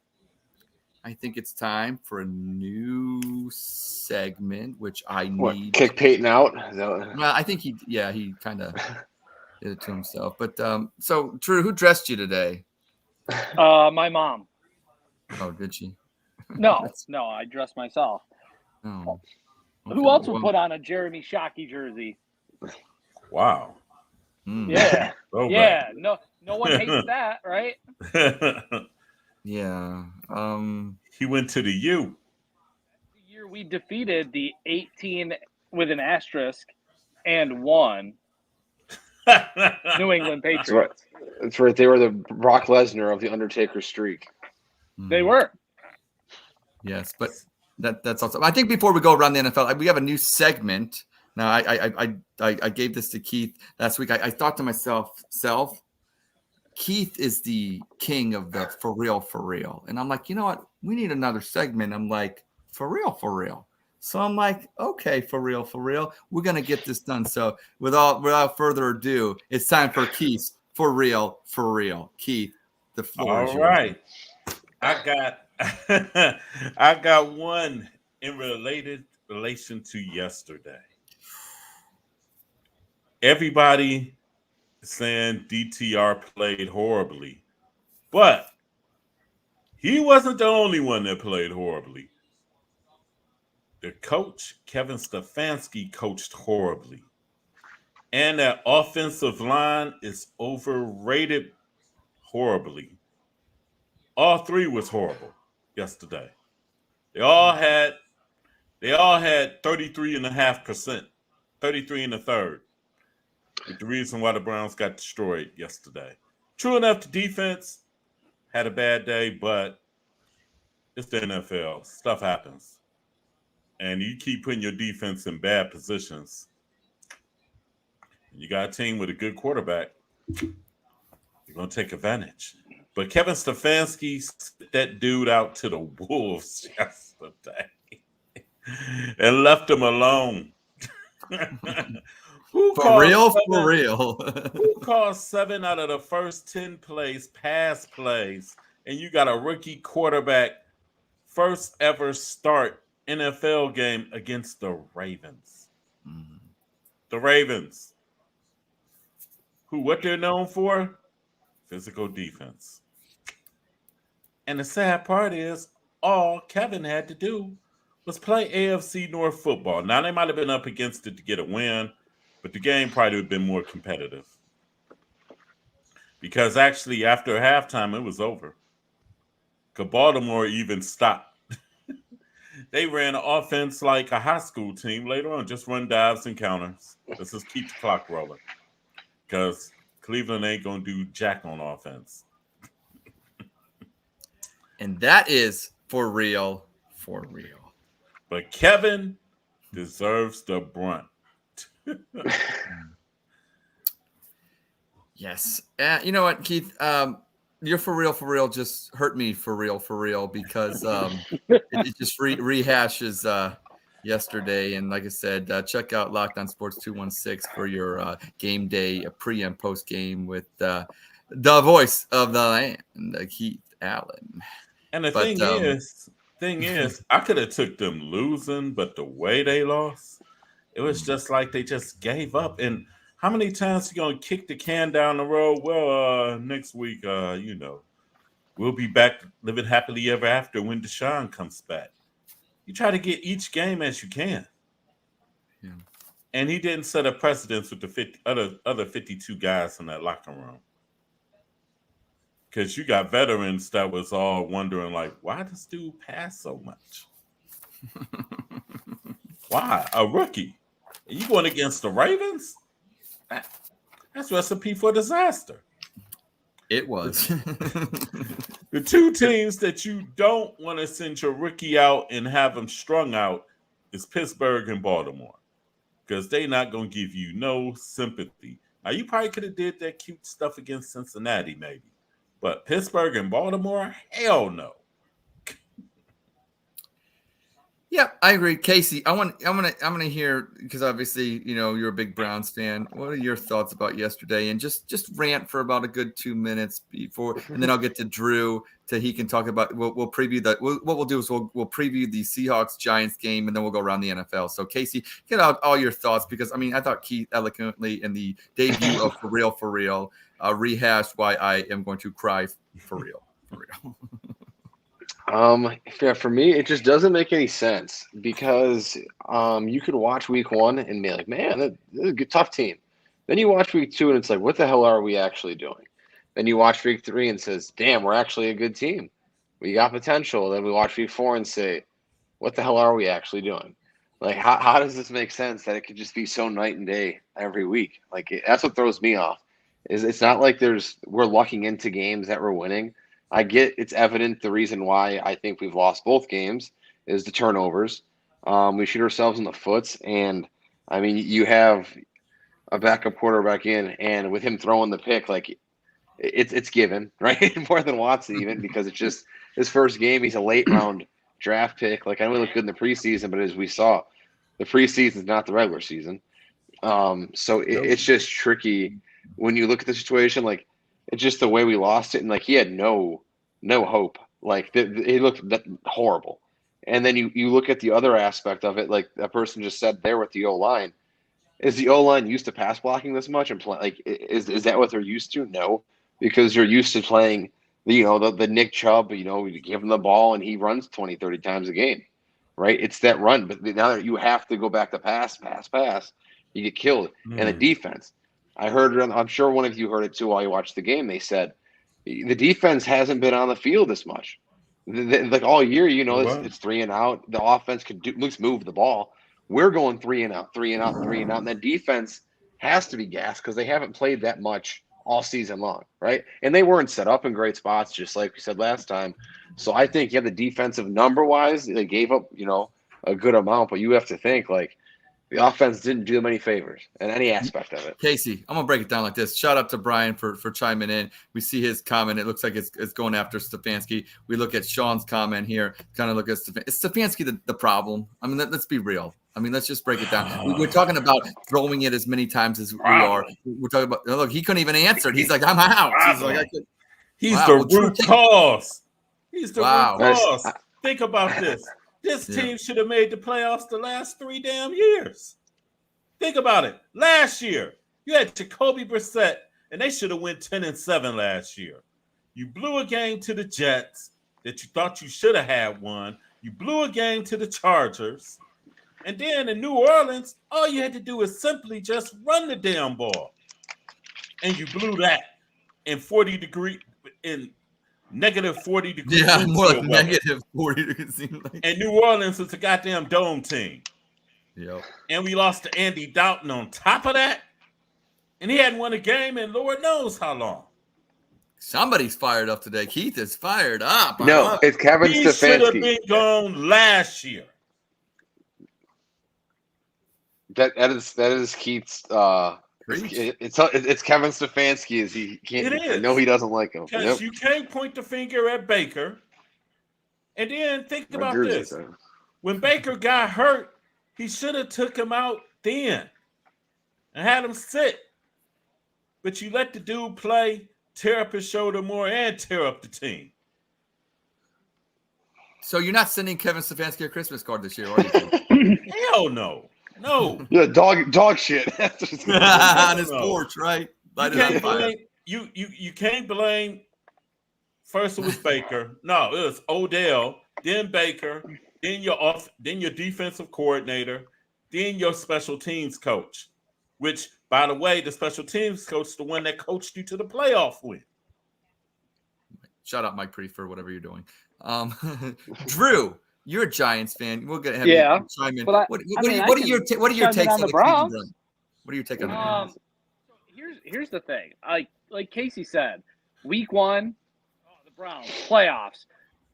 I think it's time for a new segment, which I need. Kick Peyton out? Well, I think he kind of did it to himself. But so, Drew, who dressed you today? My mom. Oh, did she? No, I dressed myself. Oh. Okay. Who else would put on a Jeremy Shockey jersey? Wow. Yeah. Yeah. No one hates that, right? Yeah. He went to the U. The year we defeated the 18 with an asterisk and won New England Patriots. That's right. They were the Brock Lesnar of the Undertaker streak. They were. Yes, but that's also. I think before we go around the NFL, we have a new segment. Now, I gave this to Keith last week. I thought to myself, Keith is the king of the for real. And I'm like, you know what? We need another segment. I'm like, for real. So I'm like, okay, for real. We're going to get this done. So without further ado, it's time for Keith's for real. Keith, the floor is yours. All right. I got one in relation to yesterday. Everybody saying DTR played horribly, but he wasn't the only one that played horribly. The coach, Kevin Stefanski, coached horribly. And that offensive line is overrated horribly. All three was horrible yesterday. They all had 33.5%, 33 in the third. The reason why the Browns got destroyed yesterday. True enough, the defense had a bad day, but it's the NFL. Stuff happens. And you keep putting your defense in bad positions. You got a team with a good quarterback. You're going to take advantage. But Kevin Stefanski sent that dude out to the Wolves yesterday and left him alone. For real? Who called 7 out of the first 10 plays pass plays, and you got a rookie quarterback first ever start NFL game against the Ravens? The Ravens, what they're known for? Physical defense. And the sad part is all Kevin had to do was play AFC North football. Now, they might have been up against it to get a win, but the game probably would have been more competitive. Because actually, after halftime, it was over. Because Baltimore even stopped. They ran offense like a high school team later on, just run dives and counters. Let's just keep the clock rolling. Because Cleveland ain't going to do jack on offense. And that is for real. But Kevin deserves the brunt. Yes. You know what, Keith? Your for real just hurt me for real because it just rehashes yesterday. And like I said, check out Locked On Sports 216 for your game day pre and post game with the voice of the land, Keith Allen. And the thing is, I could have took them losing, but the way they lost, it was just like they just gave up. And how many times you gonna kick the can down the road? Well, next week, we'll be back living happily ever after when Deshaun comes back. You try to get each game as you can. Yeah. And he didn't set a precedence with the other 52 guys in that locker room. Because you got veterans that was all wondering, like, why does dude pass so much? Why? A rookie. Are you going against the Ravens? That's recipe for disaster. It was. The two teams that you don't want to send your rookie out and have him strung out is Pittsburgh and Baltimore. Because they're not going to give you no sympathy. Now, you probably could have did that cute stuff against Cincinnati, maybe. But Pittsburgh and Baltimore, hell no. Yeah, I agree, Casey. I'm gonna hear, because obviously you're a big Browns fan. What are your thoughts about yesterday? And just rant for about a good 2 minutes before, and then I'll get to Drew he can talk about. We'll preview that. What we'll do is we'll preview the Seahawks Giants game, and then we'll go around the NFL. So Casey, get out all your thoughts, because I thought Keith eloquently in the debut of For Real rehashed why I am going to cry for real. Yeah, for me, it just doesn't make any sense, because you could watch week 1 and be like, man, this is a good, tough team. Then you watch week 2 and it's like, what the hell are we actually doing? Then you watch week 3 and says, damn, we're actually a good team. We got potential. Then we watch week 4 and say, what the hell are we actually doing? Like, how does this make sense that it could just be so night and day every week? Like, that's what throws me off. Is it's not like we're lucking into games that we're winning. I get it's evident the reason why I think we've lost both games is the turnovers. We shoot ourselves in the foot, and you have a backup quarterback in, and with him throwing the pick, like it's given, right? More than Watson even, because it's just his first game. He's a late round draft pick. Like, I know he looked good in the preseason, but as we saw, the preseason is not the regular season. So it's just tricky when you look at the situation. Like, it's just the way we lost it, and like he had no hope. Like he looked horrible. And then you look at the other aspect of it, like that person just said there with the O-line. Is the O-line used to pass blocking this much and play? Like, is that what they're used to? No, because you're used to playing the Nick Chubb. You give him the ball and he runs 20, 30 times a game, right? It's that run. But now that you have to go back to pass, you get killed. And the defense. I heard, I'm sure one of you heard it too while you watched the game. They said the defense hasn't been on the field this much. Like all year, it's 3 and out. The offense could at least move the ball. We're going 3 and out, 3 and out, 3 and out. And that defense has to be gassed because they haven't played that much all season long, right? And they weren't set up in great spots, just like we said last time. So I think, the defensive number-wise, they gave up, a good amount. But you have to think, like, the offense didn't do them any favors in any aspect of it. Casey, I'm going to break it down like this. Shout out to Brian for chiming in. We see his comment. It looks like it's going after Stefanski. We look at Sean's comment here. Kind of look at Stefanski. Is Stefanski the problem? Let's be real. Let's just break it down. We're talking about throwing it as many times as we are. We're talking about, look, he couldn't even answer it. He's like, I'm out. He's like, He's the root cause. He's the root cause. Think about this. This team should have made the playoffs the last 3 damn years. Think about it. Last year, you had Jacoby Brissett, and they should have went 10-7 last year. You blew a game to the Jets that you thought you should have had one. You blew a game to the Chargers. And then in New Orleans, all you had to do is simply just run the damn ball. And you blew that in negative 40 degrees. Yeah, more like negative 40 degrees. And New Orleans is a goddamn dome team. Yep. And we lost to Andy Dalton on top of that. And he hadn't won a game in Lord knows how long. Somebody's fired up today. Keith is fired up. No, it's Kevin Stefanski. He should have been gone last year. That is Keith's. It's Kevin Stefanski. Is he can't? I know he doesn't like him. Because you can't point the finger at Baker. And then think about this: when Baker got hurt, He should have took him out then and had him sit. But you let the dude play, tear up his shoulder more, and tear up the team. So you're not sending Kevin Stefanski a Christmas card this year, are you? Hell no. No. Yeah, dog shit. On his porch, right? You can't blame. First it was Baker. No, it was Odell, then Baker, then your defensive coordinator, then your special teams coach. Which, by the way, the special teams coach is the one that coached you to the playoff win. Shout out Mike Pretty for whatever you're doing. Drew, you're a Giants fan. We'll have you chime in. What are your takes on the Browns? What are your takes on the Browns? Here's the thing. Like Casey said, week 1, the Browns playoffs,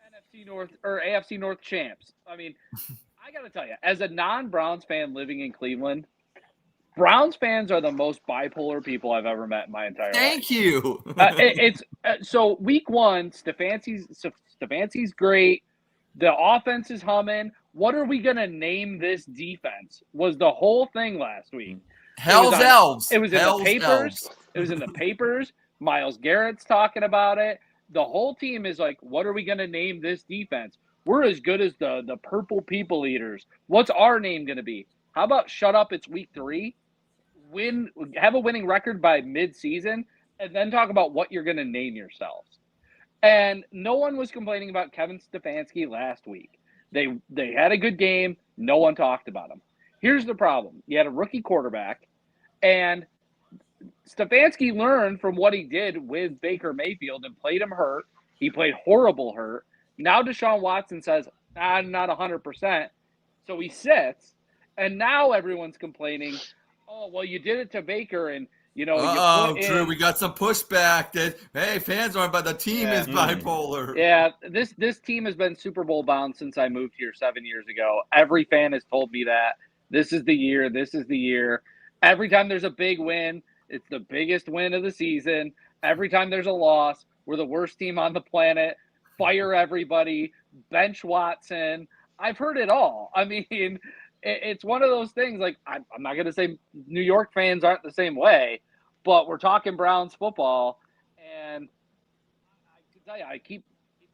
NFC North or AFC North champs. I mean, I got to tell you, as a non-Browns fan living in Cleveland, Browns fans are the most bipolar people I've ever met in my entire life. Thank you. So week 1, Stefanski's great. The offense is humming. What are we gonna name this defense? Was the whole thing last week? Hell's Elves. It was in the papers. It was in the papers. Myles Garrett's talking about it. The whole team is like, what are we gonna name this defense? We're as good as the Purple People Eaters. What's our name gonna be? How about shut up? It's week 3. Have a winning record by mid-season, and then talk about what you're going to name yourselves. And no one was complaining about Kevin Stefanski last week. They had a good game. No one talked about him. Here's the problem. You had a rookie quarterback, and Stefanski learned from what he did with Baker Mayfield and played him hurt. He played horrible hurt. Now Deshaun Watson says, I'm not 100%. So he sits, and now everyone's complaining, oh, well, you did it to Baker, and, Drew, we got some pushback that, hey, fans aren't, but the team is bipolar. Yeah, this team has been Super Bowl bound since I moved here 7 years ago. Every fan has told me that. This is the year. This is the year. Every time there's a big win, it's the biggest win of the season. Every time there's a loss, we're the worst team on the planet. Fire everybody. Bench Watson. I've heard it all. I mean, it's one of those things, like, I'm not going to say New York fans aren't the same way, but we're talking Browns football, and I can tell you, I keep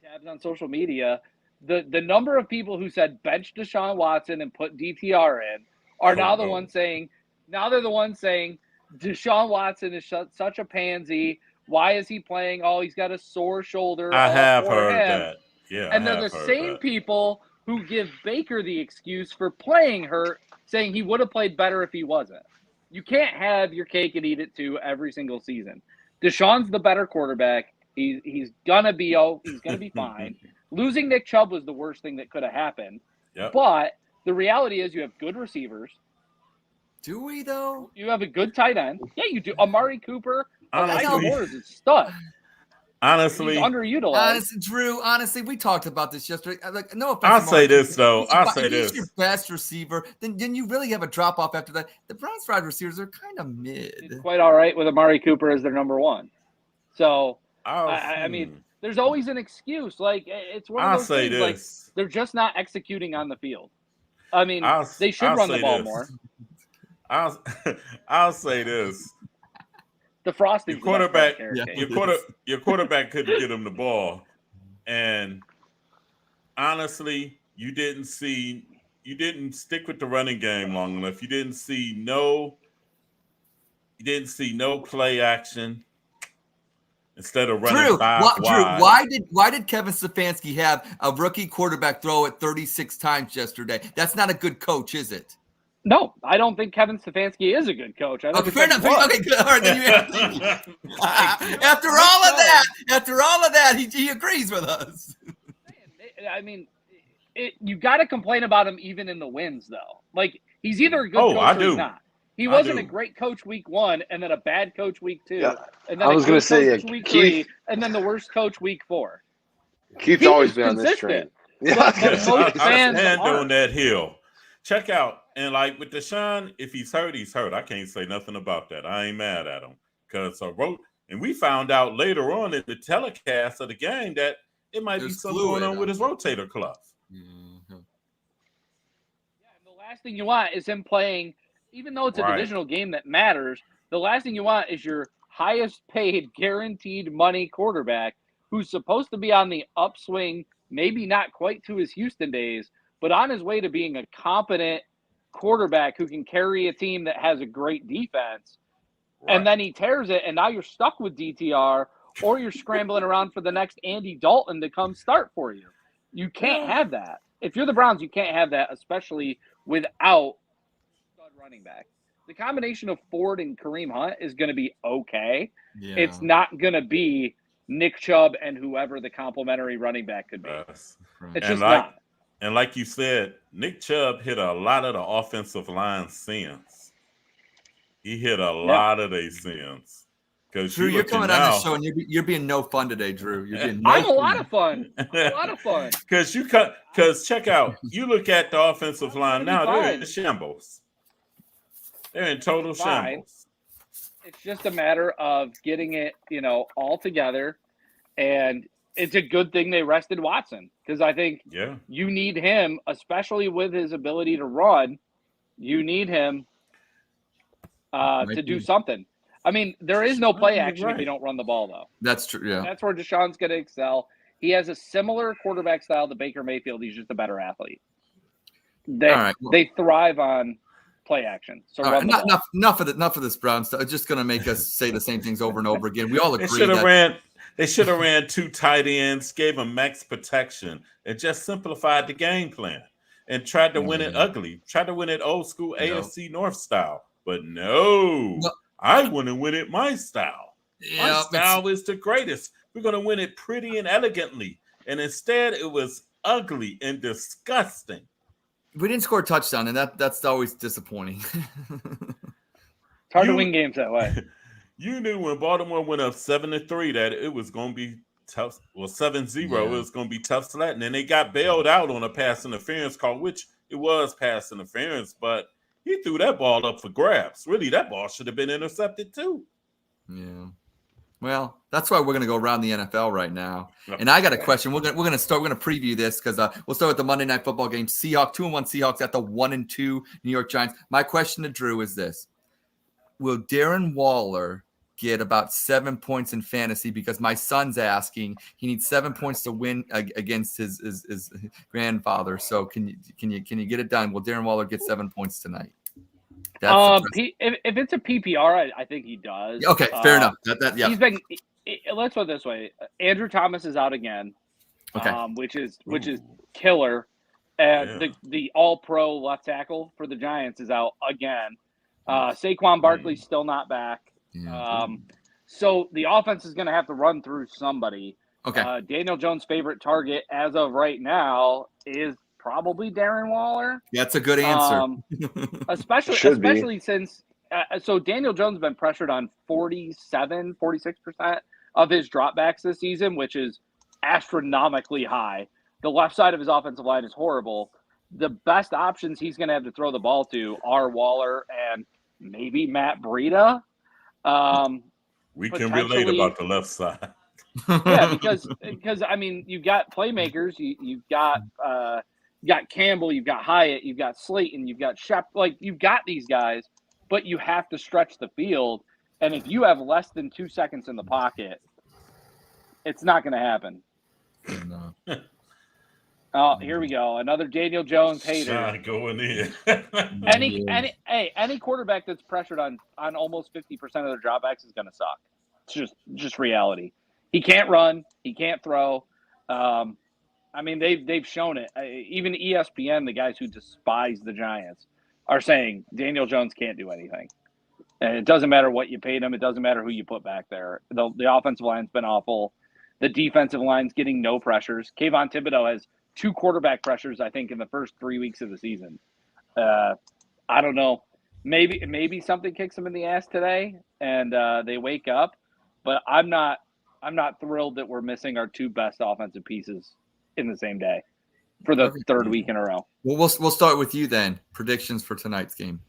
tabs on social media. The number of people who said bench Deshaun Watson and put DTR in are now the ones saying Deshaun Watson is such a pansy. Why is he playing? Oh, he's got a sore shoulder. I have heard that. Yeah, and they're the same people who give Baker the excuse for playing hurt, saying he would have played better if he wasn't. You can't have your cake and eat it too every single season. Deshaun's the better quarterback. He's gonna be fine. Losing Nick Chubb was the worst thing that could have happened. Yep. But the reality is you have good receivers. Do we, though? You have a good tight end. Yeah, you do. Amari Cooper, Honestly, Elijah Moore is a stud. Honestly, he's underutilized. Drew, honestly, we talked about this yesterday. Like, no offense. I'll say this, though. If he's your best receiver, then you really have a drop off after that. The Browns wide receivers are kind of mid. It's quite all right with Amari Cooper as their number 1. So, I mean, there's always an excuse. Like, it's one of those things. This. Like, they're just not executing on the field. I mean, they should run the ball more. I'll say this. The frosting. Your quarterback couldn't get him the ball, and honestly, you didn't stick with the running game long enough. You didn't see no play action instead of running wide. Drew, why did Kevin Stefanski have a rookie quarterback throw it 36 times yesterday? That's not a good coach, is it? No, I don't think Kevin Stefanski is a good coach. Okay, fair enough. Okay, good. All right, then after all of that, he agrees with us. I mean, you got to complain about him even in the wins, though. Like, he's either a good coach or he's not. He wasn't a great coach week 1, and then a bad coach week 2, and then week 3, and then the worst coach week 4. Keith's always been on this train. Yeah, most fans on that hill. Check out. And like with Deshaun, if he's hurt, he's hurt. I can't say nothing about that. I ain't mad at him. And we found out later on in the telecast of the game that it might be something going on with his rotator cuff. Mm-hmm. Yeah, last thing you want is him playing, even though it's a divisional game that matters, the last thing you want is your highest paid guaranteed money quarterback who's supposed to be on the upswing, maybe not quite to his Houston days, but on his way to being a competent quarterback who can carry a team that has a great defense. Right. And then he tears it, and now you're stuck with DTR, or you're scrambling around for the next Andy Dalton to come start for you. You can't have that. If you're the Browns, you can't have that, especially without stud running back. The combination of Ford and Kareem Hunt is going to be okay. Yeah. It's not going to be Nick Chubb and whoever the complimentary running back could be. It's just not. And like you said, Nick Chubb hit a lot of the offensive line sins. He hit a lot of their sins. Drew, you're coming on the show and you're being no fun today, Drew. You're being no I'm a lot of fun. A lot of fun. Because check out, you look at the offensive line now, they're in shambles. They're in total shambles. It's just a matter of getting it, all together. And it's a good thing they rested Watson, because I think you need him, especially with his ability to run. You need him to do something. I mean, there is no play action if you don't run the ball, though. That's true, yeah. That's where Deshaun's going to excel. He has a similar quarterback style to Baker Mayfield. He's just a better athlete. They thrive on play action. So enough of this Brown stuff. It's just going to make us say the same things over and over again. We all agree They should have ran 2 tight ends, gave them max protection, and just simplified the game plan and tried to win it ugly. Tried to win it old school AFC North style. But no. I want to win it my style. My style is the greatest. We're going to win it pretty and elegantly. And instead, it was ugly and disgusting. We didn't score a touchdown, and that's always disappointing. It's hard to win games that way. You knew when Baltimore went up 7-3 that it was going to be tough. Well, 7-0, it was going to be tough sledding. And they got bailed out on a pass interference call, which it was pass interference, but he threw that ball up for grabs. Really, that ball should have been intercepted too. Yeah. Well, that's why we're going to go around the NFL right now. And I got a question. We're going to preview this because we'll start with the Monday Night Football game. 2-1 Seahawks at the 1-2 New York Giants. My question to Drew is this: will Darren Waller get about 7 points in fantasy? Because my son's asking. He needs 7 points to win against his grandfather. So can you get it done? Will Darren Waller get 7 points tonight? If it's a PPR, I think he does. Okay, fair enough. He's been. Let's put it this way: Andrew Thomas is out again. Okay. Which is killer. And the All-Pro left tackle for the Giants is out again. Saquon Barkley's still not back. Yeah. So the offense is going to have to run through somebody. Okay. Daniel Jones' favorite target as of right now is probably Darren Waller. That's a good answer. especially since so Daniel Jones has been pressured on 46% of his dropbacks this season, which is astronomically high. The left side of his offensive line is horrible. The best options he's going to have to throw the ball to are Waller and maybe Matt Breida. We can relate about the left side. Yeah, because I mean, you've got playmakers. You've got Campbell, you've got Hyatt, you've got Slayton, you've got Shep. Like, you've got these guys, but you have to stretch the field. And if you have less than 2 seconds in the pocket, it's not going to happen. No. Oh, here we go. Another Daniel Jones hater. Not going in. Any quarterback that's pressured on almost 50% of their dropbacks is going to suck. It's just reality. He can't run. He can't throw. I mean, they've shown it. Even ESPN, the guys who despise the Giants, are saying Daniel Jones can't do anything. And it doesn't matter what you paid him. It doesn't matter who you put back there. The offensive line's been awful. The defensive line's getting no pressures. Kayvon Thibodeau has 2 quarterback pressures, I think, in the first 3 weeks of the season. I don't know. Maybe something kicks them in the ass today, and they wake up. But I'm not thrilled that we're missing our 2 best offensive pieces in the same day for the 3rd week in a row. Well, we'll start with you then. Predictions for tonight's game.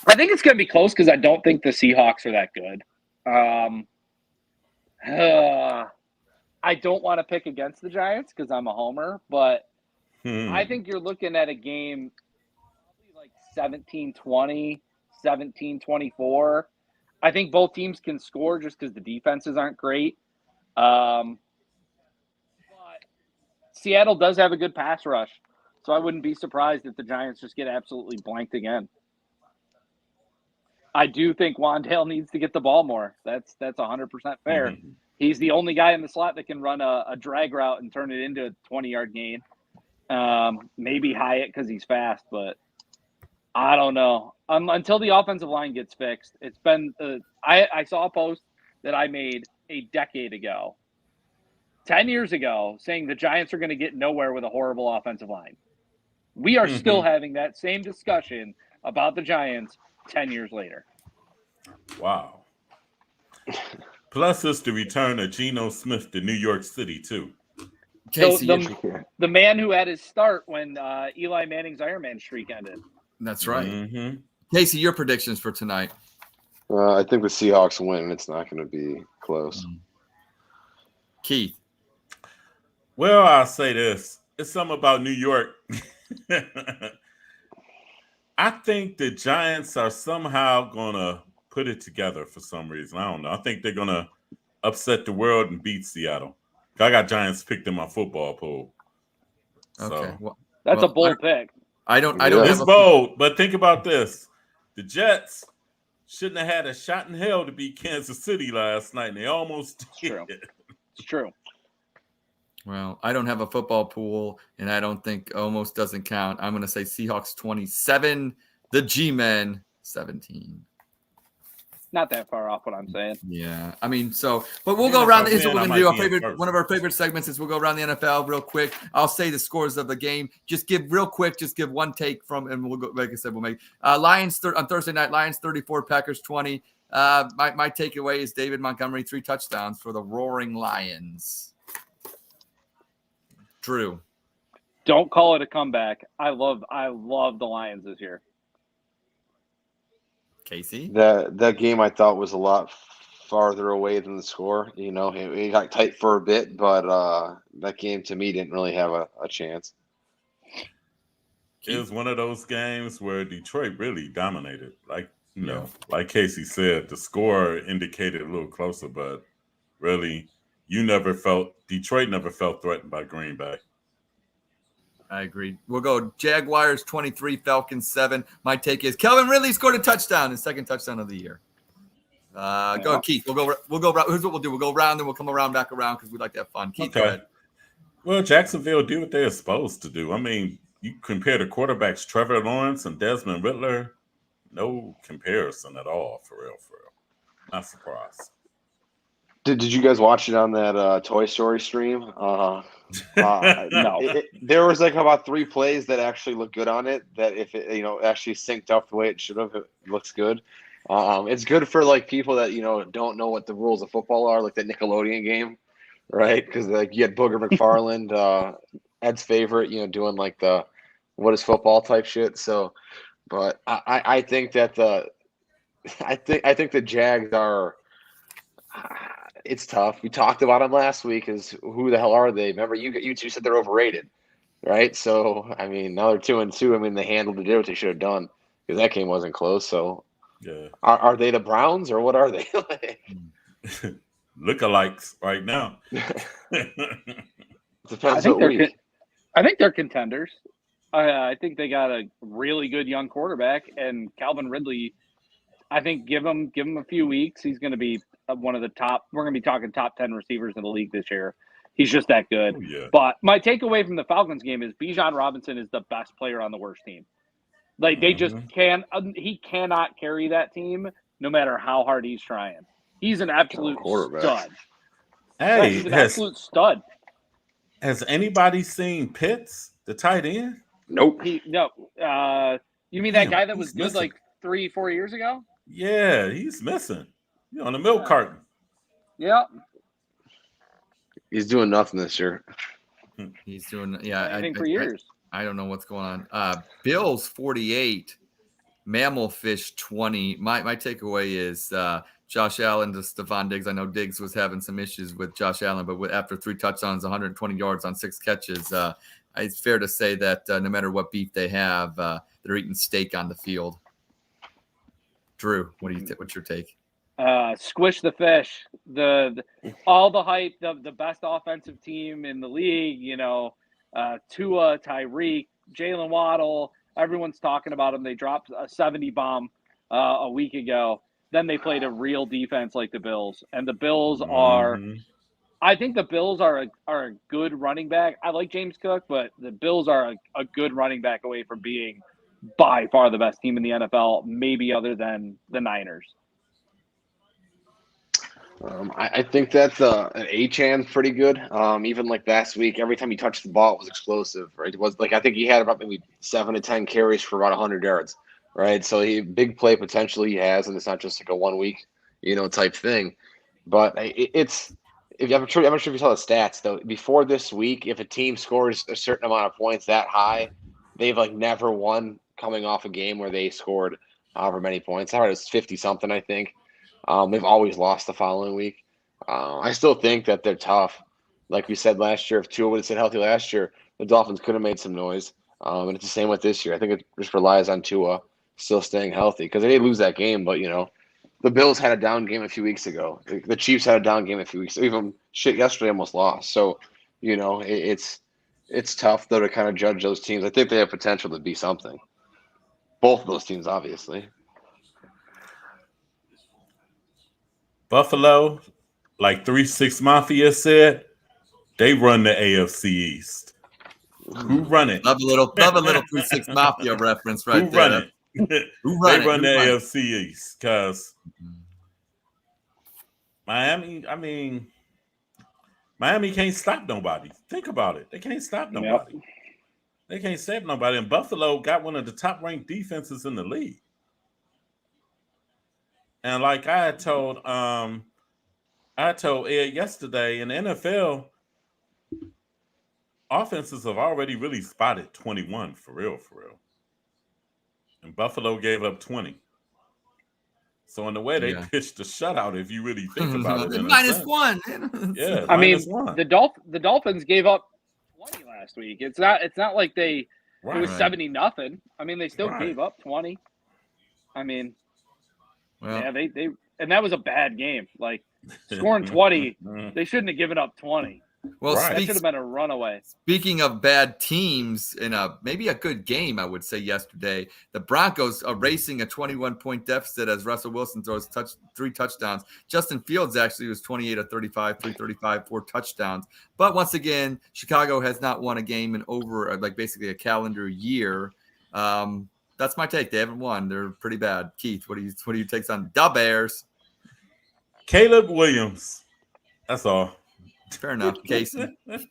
I think it's going to be close because I don't think the Seahawks are that good. I don't want to pick against the Giants because I'm a homer, but I think you're looking at a game 17-20, 17-24. I think both teams can score just because the defenses aren't great. But Seattle does have a good pass rush, so I wouldn't be surprised if the Giants just get absolutely blanked again. I do think Wan'Dale needs to get the ball more. That's 100% fair. Mm-hmm. He's the only guy in the slot that can run a drag route and turn it into a 20-yard gain. Maybe Hyatt because he's fast, but I don't know. Until the offensive line gets fixed, it's been I saw a post that I made a decade ago, 10 years ago, saying the Giants are going to get nowhere with a horrible offensive line. We are still having that same discussion about the Giants 10 years later. Wow. Plus, it's the return of Geno Smith to New York City, too. Casey, So the man who had his start when Eli Manning's Ironman streak ended. that's right. Mm-hmm. Casey, your predictions for tonight? I think the Seahawks win, and it's not going to be close. Keith. Well, I'll say this. It's something about New York. I think the Giants are somehow going to put it together for some reason. I don't know. I think they're going to upset the world and beat Seattle. I got Giants picked in my football pool. Okay. So. That's a bold pick. I don't It's bold, but think about this. The Jets shouldn't have had a shot in hell to beat Kansas City last night, and they almost did. It's true. Well, I don't have a football pool, and I don't think almost doesn't count. I'm going to say Seahawks 27, the G-Men 17. Not that far off what I'm saying. Yeah, I mean, but we'll go around. Here's what we're going to do. One of our favorite segments is we'll go around the NFL real quick. I'll say the scores of the game. Just give one take from, and we'll go. Like I said, we'll make Lions on Thursday night. Lions 34, Packers 20. My takeaway is David Montgomery 3 touchdowns for the Roaring Lions. Drew, don't call it a comeback. I love the Lions this year. Casey, that game I thought was a lot farther away than the score. You know, it got tight for a bit, but that game to me didn't really have a chance. It was one of those games where Detroit really dominated. Like like Casey said, the score indicated a little closer, but really, Detroit never felt threatened by Green Bay. I agree. We'll go Jaguars 23, Falcons 7. My take is Calvin Ridley scored a touchdown, his second touchdown of the year. Go Keith. We'll go. Here's what we'll do. We'll go around, then we'll come back around because we like to have fun. Keith, go ahead. Well, Jacksonville do what they're supposed to do. I mean, you compare the quarterbacks, Trevor Lawrence and Desmond Riddler, no comparison at all. For real. Not surprised. Did you guys watch it on that Toy Story stream? No. There was like about 3 plays that actually looked good on it. That if it actually synced up the way it should have, it looks good. It's good for like people that don't know what the rules of football are, like the Nickelodeon game, right? Because like you had Booger McFarland, Ed's favorite, doing like the what is football type shit. So, but I think that I think the Jags are. It's tough. We talked about them last week. Is who the hell are they? Remember, you two said they're overrated, right? So, I mean, now they're 2-2. I mean, they handled it what they should have done because that game wasn't close. So, yeah, are they the Browns or what are they? Lookalikes right now. Depends what week. I think they're contenders. I think they got a really good young quarterback, and Calvin Ridley. I think give him a few weeks. He's going to be one of the top. We're going to be talking top 10 receivers in the league this year. He's just that good. Oh, yeah. But my takeaway from the Falcons game is Bijan Robinson is the best player on the worst team. Like they just he cannot carry that team no matter how hard he's trying. He's an absolute stud. Hey, he's an absolute stud. Has anybody seen Pitts, the tight end? Nope. No. You mean that guy that was good like 3-4 years ago? Yeah, he's missing. On the milk carton. Yeah. He's doing nothing this year. He's doing I think for years. I don't know what's going on. Bills 48, Mammal Fish 20. My takeaway is Josh Allen to Stephon Diggs. I know Diggs was having some issues with Josh Allen, but after 3 touchdowns, 120 yards on 6 catches, it's fair to say that no matter what beef they have, they're eating steak on the field. Drew, what's your take? Squish the fish. All the hype, the best offensive team in the league, Tua, Tyreek, Jalen Waddle, everyone's talking about them. They dropped a 70 bomb a week ago. Then they played a real defense like the Bills. And the Bills are I think the Bills are a good running back. I like James Cook, but the Bills are a good running back away from being by far the best team in the NFL, maybe other than the Niners. I think that's an A-Chan pretty good. Even like last week, every time he touched the ball, it was explosive, right? It was like, I think he had about maybe 7 to 10 carries for about 100 yards, right? So big play potential he has, and it's not just like a 1 week, type thing. But I'm not sure if you saw the stats though. Before this week, if a team scores a certain amount of points that high, they've like never won coming off a game where they scored however many points. I heard it's 50 something, I think. They've always lost the following week. I still think that they're tough. Like we said last year, if Tua would have stayed healthy last year, the Dolphins could have made some noise. And it's the same with this year. I think it just relies on Tua still staying healthy because they did lose that game. But, the Bills had a down game a few weeks ago. The Chiefs had a down game a few weeks ago. Even yesterday almost lost. So, it's tough, though, to kind of judge those teams. I think they have potential to be something. Both of those teams, obviously. Buffalo, like 3-6 Mafia said, they run the AFC East. Who run it? Love a little 3-6 Mafia reference right Who there. Run it? They run the AFC East because Miami can't stop nobody. Think about it. They can't stop nobody. Yep. They can't stop nobody. And Buffalo got one of the top-ranked defenses in the league. And like I told Ed yesterday, in the NFL, offenses have already really spotted 21 for real. And Buffalo gave up 20. So in the way they pitched the shutout, if you really think about it, -1. Yeah, I mean, -1. the Dolphins gave up 20 last week. It's not like it was 70-0. I mean, they still gave up 20. I mean, they and that was a bad game. Like scoring 20, they shouldn't have given up 20. Well, that should have been a runaway. Speaking of bad teams in maybe a good game, I would say yesterday, the Broncos are racing a 21-point deficit as Russell Wilson throws 3 touchdowns. Justin Fields actually was 28 of 35, 335, 4 touchdowns. But once again, Chicago has not won a game in over basically a calendar year. That's my take. They haven't won. They're pretty bad. Keith, what do you take on the Bears? Caleb Williams. That's all. Fair enough, Casey. It's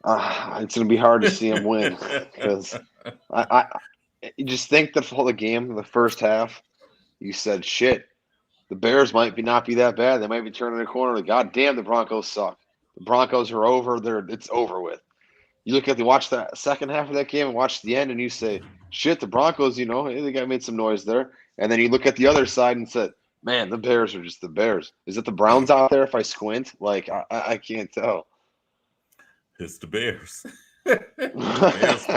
going to be hard to see him win because I you just think that for the game, the first half, you said, shit, the Bears might not be that bad. They might be turning the corner. God damn, the Broncos suck. The Broncos are over. It's over with. You watch that second half of that game and watch the end, and you say, shit, the Broncos, they got made some noise there. And then you look at the other side and said, man, the Bears are just the Bears. Is it the Browns out there if I squint? Like, I can't tell. It's the Bears. Bears. It's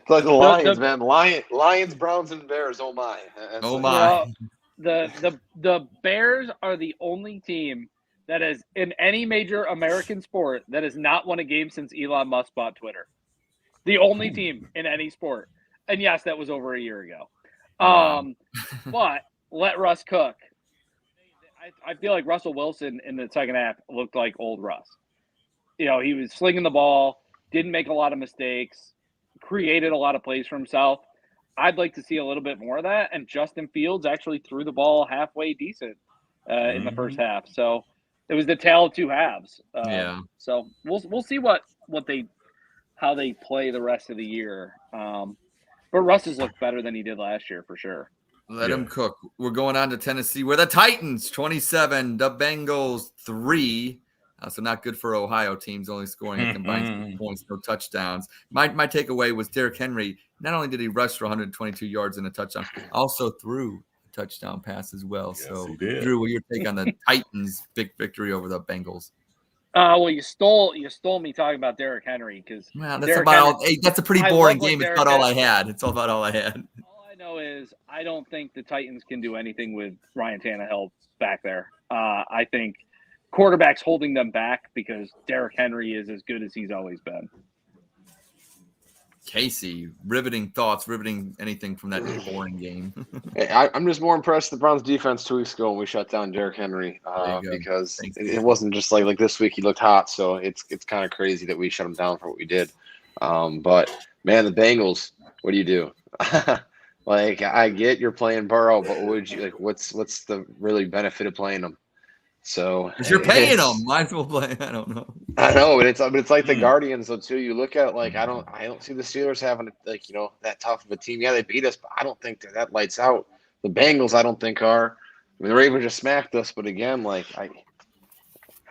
like the Lions, man. Lions, Browns, and Bears. Oh, my. My. The Bears are the only team that is in any major American sport that has not won a game since Elon Musk bought Twitter. The only team in any sport. And, yes, that was over a year ago. But let Russ cook. I feel like Russell Wilson in the second half looked like old Russ. He was slinging the ball, didn't make a lot of mistakes, created a lot of plays for himself. I'd like to see a little bit more of that. And Justin Fields actually threw the ball halfway decent in the first half. So it was the tale of two halves. So we'll see how they play the rest of the year. But Russ has looked better than he did last year for sure. Let him cook. We're going on to Tennessee where the Titans 27, the Bengals 3. So not good for Ohio teams, only scoring a combined 6 points, no touchdowns. My takeaway was Derrick Henry. Not only did he rush for 122 yards and a touchdown, also threw a touchdown pass as well. Yes, so he did. Drew, what your take on the Titans' big victory over the Bengals? Well, you stole me talking about Derrick Henry because that's a pretty boring game. It's about all I had. It's all about all I had. All I know is I don't think the Titans can do anything with Ryan Tannehill back there. I think quarterback's holding them back because Derrick Henry is as good as he's always been. Casey, riveting thoughts, riveting anything from that boring game. I'm just more impressed with the Browns defense 2 weeks ago when we shut down Derrick Henry because it wasn't just like this week he looked hot. So it's kind of crazy that we shut him down for what we did. But man, the Bengals, what do you do? Like I get you're playing Burrow, but what's the really benefit of playing them? So because you're paying them, might as well play. I don't know. I know, but it's like the Guardians though too. You look at it, I don't see the Steelers having that tough of a team. Yeah, they beat us, but I don't think they're that lights out. The Bengals, I don't think are. I mean, the Ravens just smacked us, but again, I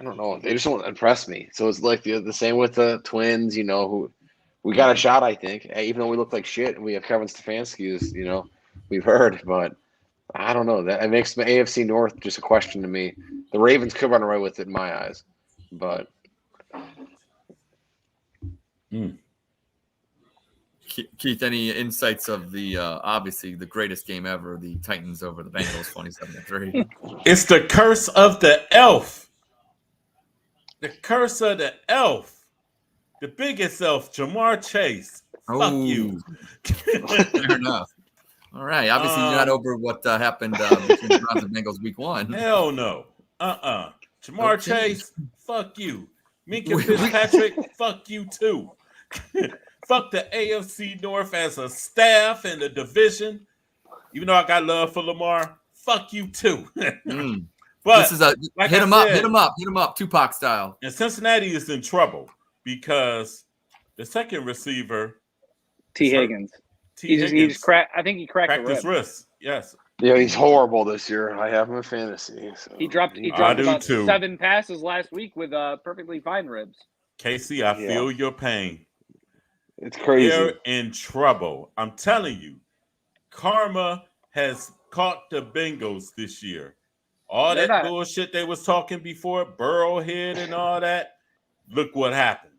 don't know. They just don't impress me. So it's like the same with the Twins. Who we got a shot. I think, even though we look like shit, and we have Kevin Stefanski, as we've heard, but. I don't know. That it makes the AFC North just a question to me. The Ravens could run away with it in my eyes, but Keith, any insights of the obviously the greatest game ever, the Titans over the Bengals, 27-3? It's the curse of the elf. The curse of the elf. The biggest elf, Jamar Chase. Fuck you. Fair enough. All right. Obviously, you're not over what happened between the Browns and Bengals week 1. Hell no. Jamar Chase, fuck you. Minka Fitzpatrick, fuck you too. Fuck the AFC North as a staff and the division. Even though I got love for Lamar, fuck you too. But this is hit him up, Tupac style. And Cincinnati is in trouble because the second receiver, Higgins. He just cracked. I think he cracked his wrist. Yes. Yeah, he's horrible this year. I have him in fantasy. So. He dropped about 7 passes last week with perfectly fine ribs. Casey, I feel your pain. It's crazy. They're in trouble. I'm telling you, karma has caught the Bengals this year. All that bullshit they was talking before, Burrowhead and all that. Look what happened.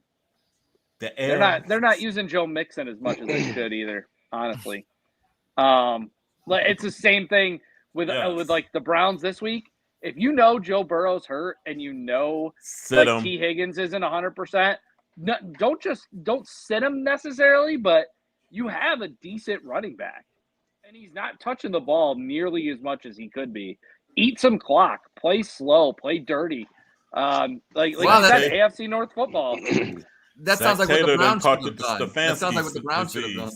They're not using Joe Mixon as much as they should either. Honestly, it's the same thing with the Browns this week. If you know Joe Burrow's hurt and T. Higgins isn't 100%, don't sit him necessarily, but you have a decent running back, and he's not touching the ball nearly as much as he could be. Eat some clock, play slow, play dirty. AFC North football. That sounds like what the Browns should have done. That sounds like what the Browns should have done.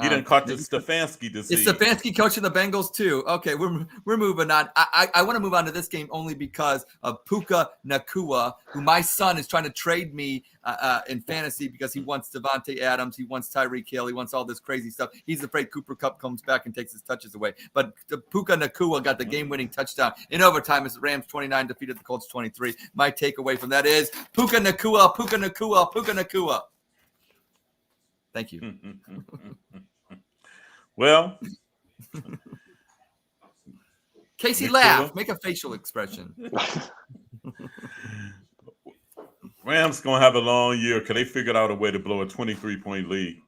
He didn't caught the Stefanski disease. Is Stefanski coaching the Bengals too? Okay, we're moving on. I want to move on to this game only because of Puka Nacua, who my son is trying to trade me in fantasy because he wants Devontae Adams, he wants Tyreek Hill, he wants all this crazy stuff. He's afraid Cooper Kupp comes back and takes his touches away. But the Puka Nacua got the game-winning touchdown in overtime as the Rams 29 defeated the Colts 23. My takeaway from that is Puka Nacua, Puka Nacua, Puka Nacua. Thank you. Well, Casey, laugh. Make a facial expression. Rams going to have a long year because they figured out a way to blow a 23-point lead.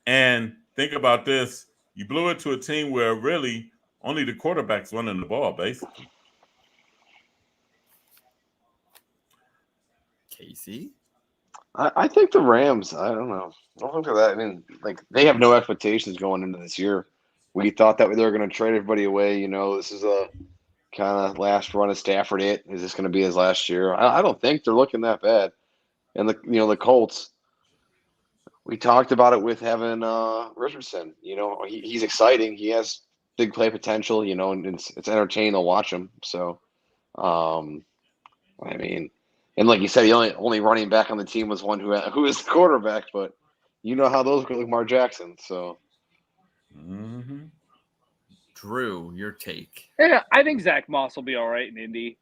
And think about this. You blew it to a team where really only the quarterback's running the ball, basically. Casey? I think the Rams, I don't know. I don't think of that. I mean, they have no expectations going into this year. We thought that they were going to trade everybody away. This is a kind of last run of Stafford. Is this going to be his last year? I don't think they're looking that bad. And the Colts, we talked about it with having Richardson. He's exciting. He has big play potential. And it's entertaining to watch him. So, I mean. And like you said, the only running back on the team was one who was the quarterback, but you know how those go with Lamar Jackson. So, Drew, your take? Yeah, I think Zach Moss will be all right in Indy.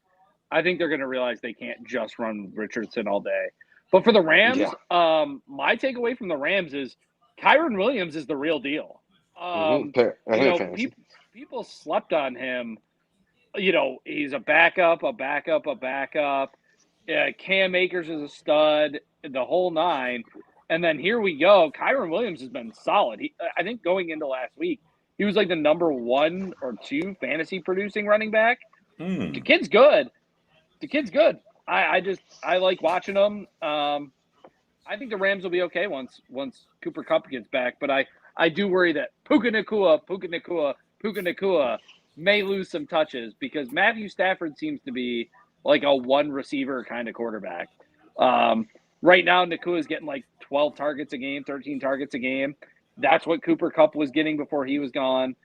I think they're going to realize they can't just run Richardson all day. But for the Rams, my takeaway from the Rams is Kyron Williams is the real deal. People slept on him he's a backup. Cam Akers is a stud, the whole nine. And then here we go. Kyron Williams has been solid. I think going into last week, he was like the number 1 or 2 fantasy producing running back. The kid's good. I like watching him. I think the Rams will be okay once Cooper Kupp gets back, but I do worry that Puka Nacua may lose some touches because Matthew Stafford seems to be like a one receiver kind of quarterback. Right now, Nacua is getting like 12 targets a game, 13 targets a game. That's what Cooper Kupp was getting before he was gone.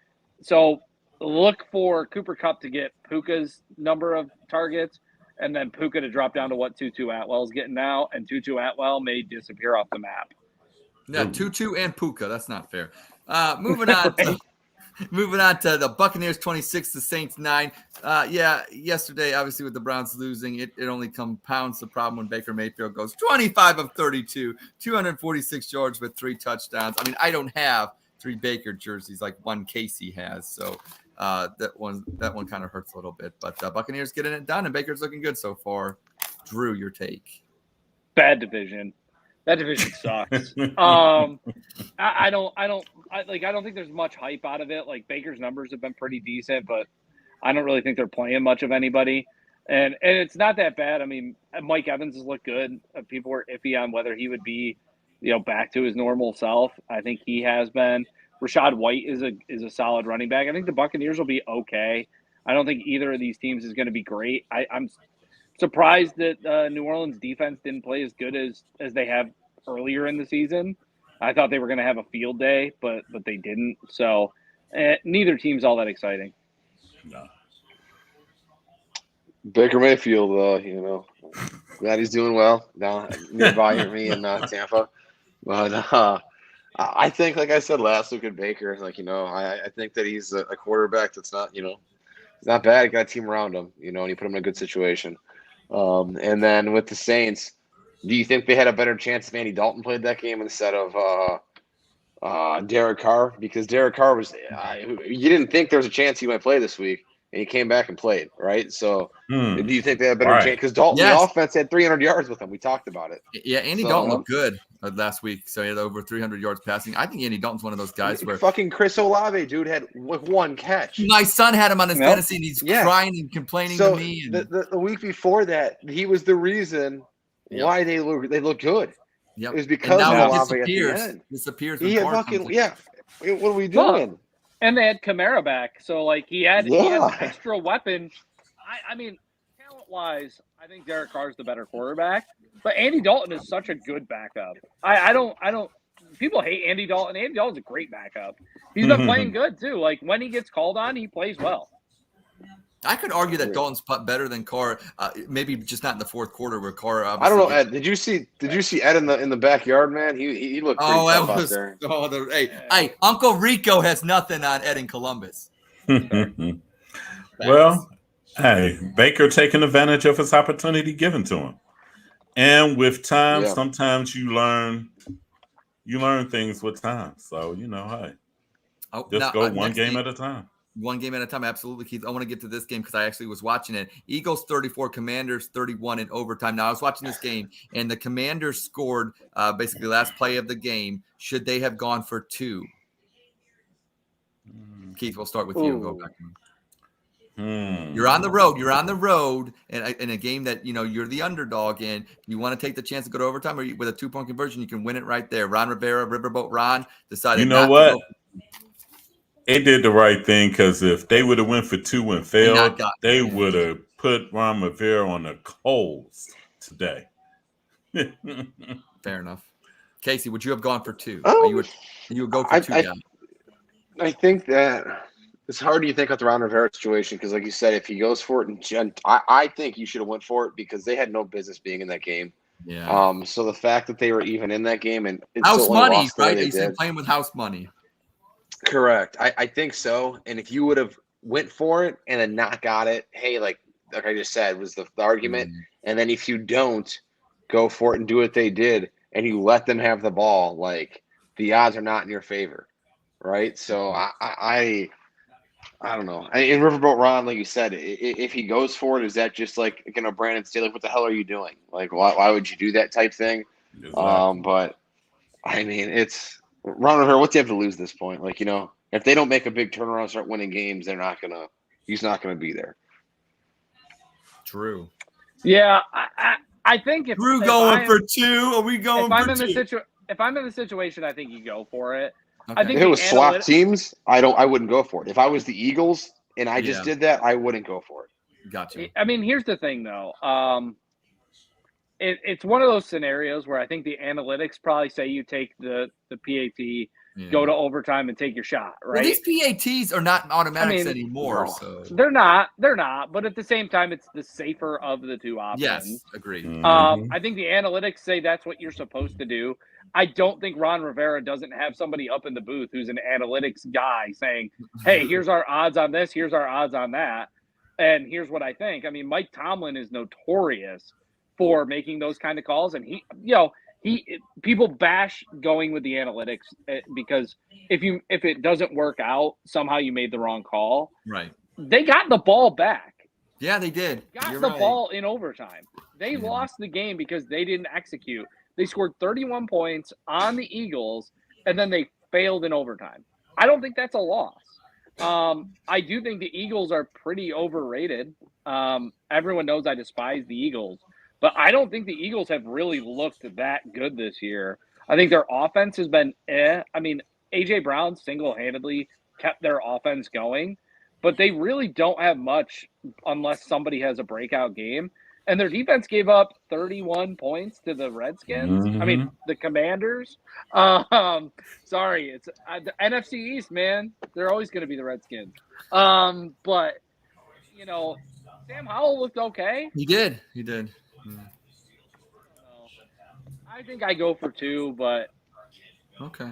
So look for Cooper Kupp to get Puka's number of targets, and then Puka to drop down to what Tutu Atwell's getting now, and Tutu Atwell may disappear off the map. Yeah, Tutu and Puka. That's not fair. Moving on to the Buccaneers 26, the Saints 9. Yesterday, obviously with the Browns losing, it only compounds the problem when Baker Mayfield goes 25 of 32, 246 yards with 3 touchdowns. I mean, I don't have 3 Baker jerseys like one Casey has, so that one kind of hurts a little bit. But Buccaneers getting it done, and Baker's looking good so far. Drew, your take? Bad division. That division sucks. I don't think there's much hype out of it. Like Baker's numbers have been pretty decent, but I don't really think they're playing much of anybody. And it's not that bad. I mean, Mike Evans has looked good. People were iffy on whether he would be, back to his normal self. I think he has been. Rashad White is a solid running back. I think the Buccaneers will be okay. I don't think either of these teams is going to be great. I'm surprised that New Orleans defense didn't play as good as they have earlier in the season. I thought they were going to have a field day, but they didn't. So neither team's all that exciting. No. Baker Mayfield, glad he's doing well down nearby me in Tampa. But I think, like I said last week at Baker, I think that he's a quarterback that's not, he's not bad. He got a team around him, and he put him in a good situation. And then with the Saints, do you think they had a better chance if Andy Dalton played that game instead of Derek Carr? Because Derek Carr was you didn't think there was a chance he might play this week, and he came back and played, right? So do you think they had a better chance? Because Dalton, the offense had 300 yards with him. We talked about it. Yeah, Andy Dalton looked good last week. So he had over 300 yards passing. I think Andy Dalton's one of those guys where fucking Chris Olave, dude, had one catch. My son had him on his fantasy, and he's crying and complaining to me. And the week before that, he was the reason why they look good. Yep. It was because of Olave at the end. Disappears. He had fucking What are we doing? And they had Kamara back, so he had an extra weapon. I mean, talent-wise, I think Derek Carr's the better quarterback, but Andy Dalton is such a good backup. I don't. People hate Andy Dalton. Andy Dalton's a great backup. He's been playing good too. Like when he gets called on, he plays well. I could argue that Dalton's better than Carr, maybe just not in the fourth quarter where Carr. I don't know, Ed. Did you see Ed in the backyard, man? He looked pretty tough out there. Hey, Uncle Rico has nothing on Ed in Columbus. Well, hey, Baker taking advantage of his opportunity given to him, and with time, sometimes you learn things with time. So hey, just go one game at a time. One game at a time, absolutely, Keith. I want to get to this game because I actually was watching it. Eagles 34, Commanders 31 in overtime. Now, I was watching this game, and the Commanders scored basically last play of the game. Should they have gone for 2? Keith, we'll start with you. Go back. You're on the road. You're on the road in a game that, you're the underdog in. You want to take the chance to go to overtime, or with a 2-point conversion, you can win it right there. Ron Rivera, Riverboat Ron, decided you know what? They did the right thing because if they would have went for 2 and failed, they would have put Ron Rivera on the coals today. Fair enough. Casey, would you have gone for 2? You would go for 2 guys. I think that it's hard to think of the Ron Rivera situation because, like you said, if he goes for it, and I think you should have went for it because they had no business being in that game. Yeah. So the fact that they were even in that game and house money, right? They said playing with house money. Correct. I think so. And if you would have went for it and then not got it, hey, like I just said, was the argument. And then if you don't go for it and do what they did and you let them have the ball, the odds are not in your favor. Right. So I don't know. In Riverboat Ron, like you said, if he goes for it, is that just like, Brandon Staley, what the hell are you doing? Like, why would you do that type thing? Exactly. But I mean, it's Ron Rivera. What's he have to lose at this point? Like, if they don't make a big turnaround, and start winning games, he's not gonna be there. True. Yeah, I think if Drew going for 2, are we going for 2? If I'm in the situation, I think you go for it. Okay. I think If it was swap teams, I wouldn't go for it. If I was the Eagles and I just did that, I wouldn't go for it. Gotcha. I mean, here's the thing, though. It's one of those scenarios where I think the analytics probably say you take the PAT, go to overtime, and take your shot, right? Well, these PATs are not automatics anymore. No, so they're not. But at the same time, it's the safer of the two options. Yes, agreed. I think the analytics say that's what you're supposed to do. I don't think Ron Rivera doesn't have somebody up in the booth who's an analytics guy saying, hey, here's our odds on this, here's our odds on that, and here's what I think. I mean, Mike Tomlin is notorious for making those kind of calls, and people bash going with the analytics because if it doesn't work out, somehow you made the wrong call. Right. They got the ball back. Yeah, they did. Got the ball in overtime. They lost the game because they didn't execute. They scored 31 points on the Eagles, and then they failed in overtime. I don't think that's a loss. I do think the Eagles are pretty overrated. Everyone knows I despise the Eagles, but I don't think the Eagles have really looked that good this year. I think their offense has been I mean, A.J. Brown single-handedly kept their offense going, but they really don't have much unless somebody has a breakout game. And their defense gave up 31 points to the Redskins. I mean, the Commanders. Sorry, it's the NFC East, man. They're always going to be the Redskins. But, Sam Howell looked okay. He did. I think I go for 2, but. Okay.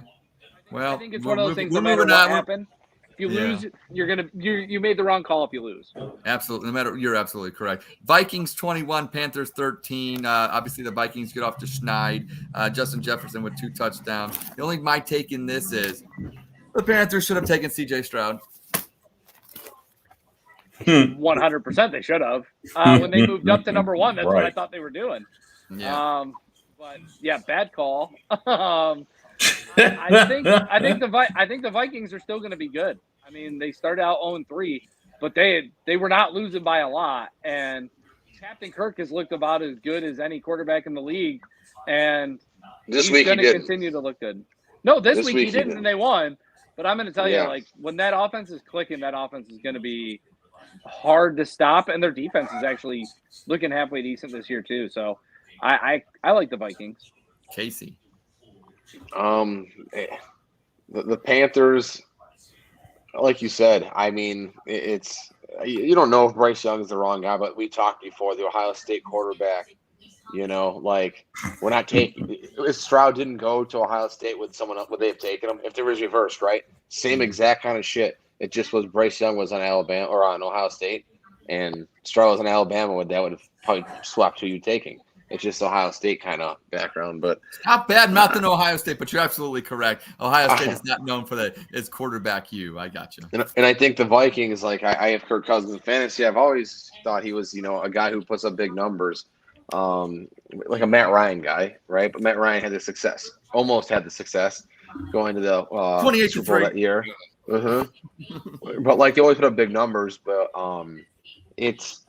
Well, I think it's one of those things no matter what happened. If you lose, you made the wrong call if you lose. Absolutely. You're absolutely correct. Vikings 21, Panthers 13. Obviously, the Vikings get off to Schneid. Justin Jefferson with 2 touchdowns. The only my take in this is the Panthers should have taken C.J. Stroud. 100% they should have. When they moved up to number 1, that's what I thought they were doing. Yeah. But yeah, bad call. I think the Vikings are still going to be good. I mean, they started out 0-3, but they were not losing by a lot. And Captain Kirk has looked about as good as any quarterback in the league, and this he's week going to continue to look good. No, this week he didn't, and they won. But I'm going to tell you, like, when that offense is clicking, that offense is going to be hard to stop, and their defense is actually looking halfway decent this year too. So I like the Vikings. Casey. The Panthers, like you said, I mean, it's you don't know if Bryce Young is the wrong guy, but we talked before the Ohio State quarterback. Like we're not taking. If Stroud didn't go to Ohio State with someone else, would they have taken him? If there was reversed, right? Same exact kind of shit. It just was Bryce Young was on Alabama or on Ohio State, and Stroud was on Alabama. That would have probably swapped who you taking. It's just Ohio State kind of background, but not bad mouthing Ohio State, but you're absolutely correct. Ohio State is not known for that. It's quarterback you. I got you. And I think the Vikings, like I have Kirk Cousins in fantasy. I've always thought he was, a guy who puts up big numbers, like a Matt Ryan guy, right? But Matt Ryan had the success, almost had the success going to the 28 Super Bowl that year. But like they always put up big numbers, but it's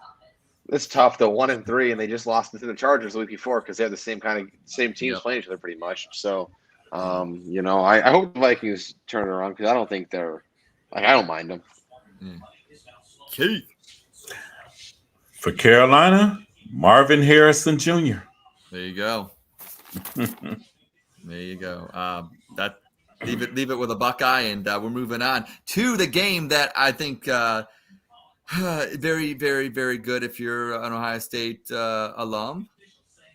tough though. 1-3, and they just lost to the Chargers the week before because they have the same teams playing each other pretty much. So, I hope the Vikings turn it around because I don't think they're I don't mind them. Keith. For Carolina, Marvin Harrison Jr. There you go. There you go. Leave it with a Buckeye, and we're moving on to the game that I think. Very, very, very good if you're an Ohio State alum.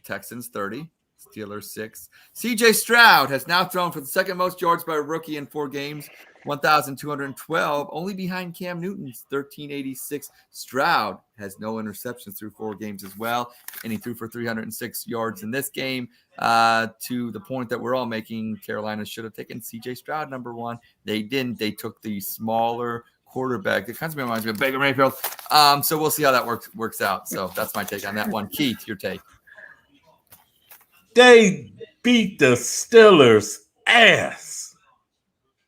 Texans 30, Steelers 6. C.J. Stroud has now thrown for the second most yards by a rookie in 4 games, 1,212, only behind Cam Newton's 1,386. Stroud has no interceptions through 4 games as well, and he threw for 306 yards in this game. To the point that we're all making, Carolina should have taken C.J. Stroud number 1. They didn't. They took the smaller quarterback. It kind of reminds me of Baker Mayfield. So we'll see how that works out. So that's my take on that one. Keith, your take. They beat the Steelers' ass.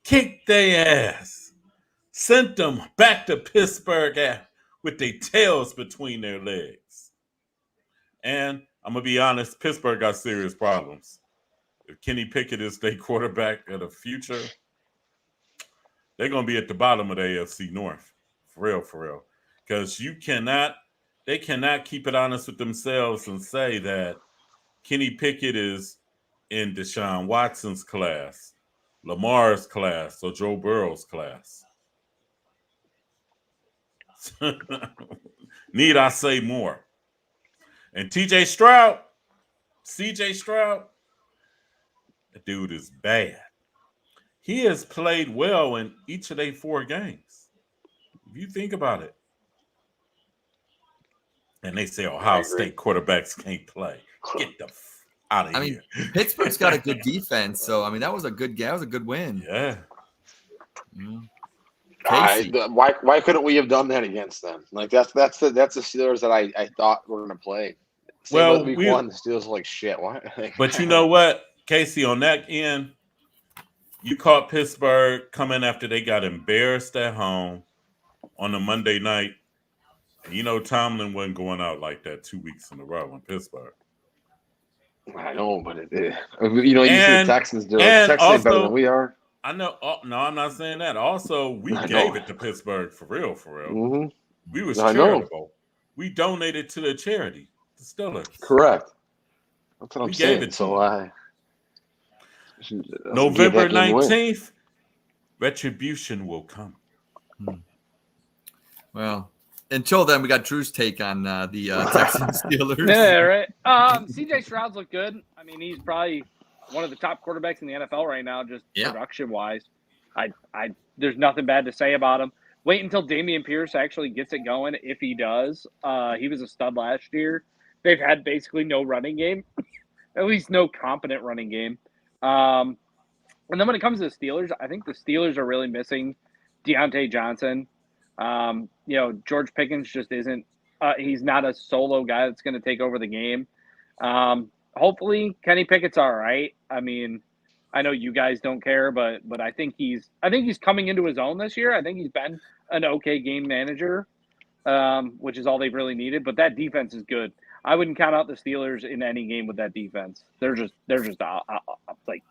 Kicked their ass. Sent them back to Pittsburgh with their tails between their legs. And I'm going to be honest, Pittsburgh got serious problems. If Kenny Pickett is their quarterback of the future, they're going to be at the bottom of the AFC North. For real. Because they cannot keep it honest with themselves and say that Kenny Pickett is in Deshaun Watson's class, Lamar's class, or Joe Burrow's class. Need I say more? And CJ Stroud, that dude is bad. He has played well in each of their 4 games. If you think about it. And they say Ohio State quarterbacks can't play. Get the out of here. Pittsburgh's got a good defense, so that was a good game. That was a good win. Yeah. Why couldn't we have done that against them? Like that's the Steelers that I thought were going to play. Week 1, the Steelers were like shit. Why? But you know what, Casey? On that end, you caught Pittsburgh coming after they got embarrassed at home on a Monday night. And Tomlin wasn't going out like that 2 weeks in a row in Pittsburgh. I know, but you see the Texans do it. The Texans are better than we are. I know. No, I'm not saying that. Also, we gave it to Pittsburgh for real. Mm-hmm. We was charitable. We donated to the charity, the Steelers. Correct. That's what I'm saying. So November 19th, retribution will come. Well, until then, we got Drew's take on the Texans Steelers. Yeah, right. CJ Stroud's look good. He's probably one of the top quarterbacks in the NFL right now, just production-wise. There's nothing bad to say about him. Wait until Dameon Pierce actually gets it going, if he does. He was a stud last year. They've had basically no running game, at least no competent running game. And then when it comes to the Steelers, I think the Steelers are really missing Deontay Johnson. George Pickens just isn't he's not a solo guy that's going to take over the game. Hopefully Kenny Pickett's all right. I know you guys don't care, but I think he's coming into his own this year. I think he's been an okay game manager, which is all they've really needed, but that defense is good. I wouldn't count out the Steelers in any game with that defense. They're just like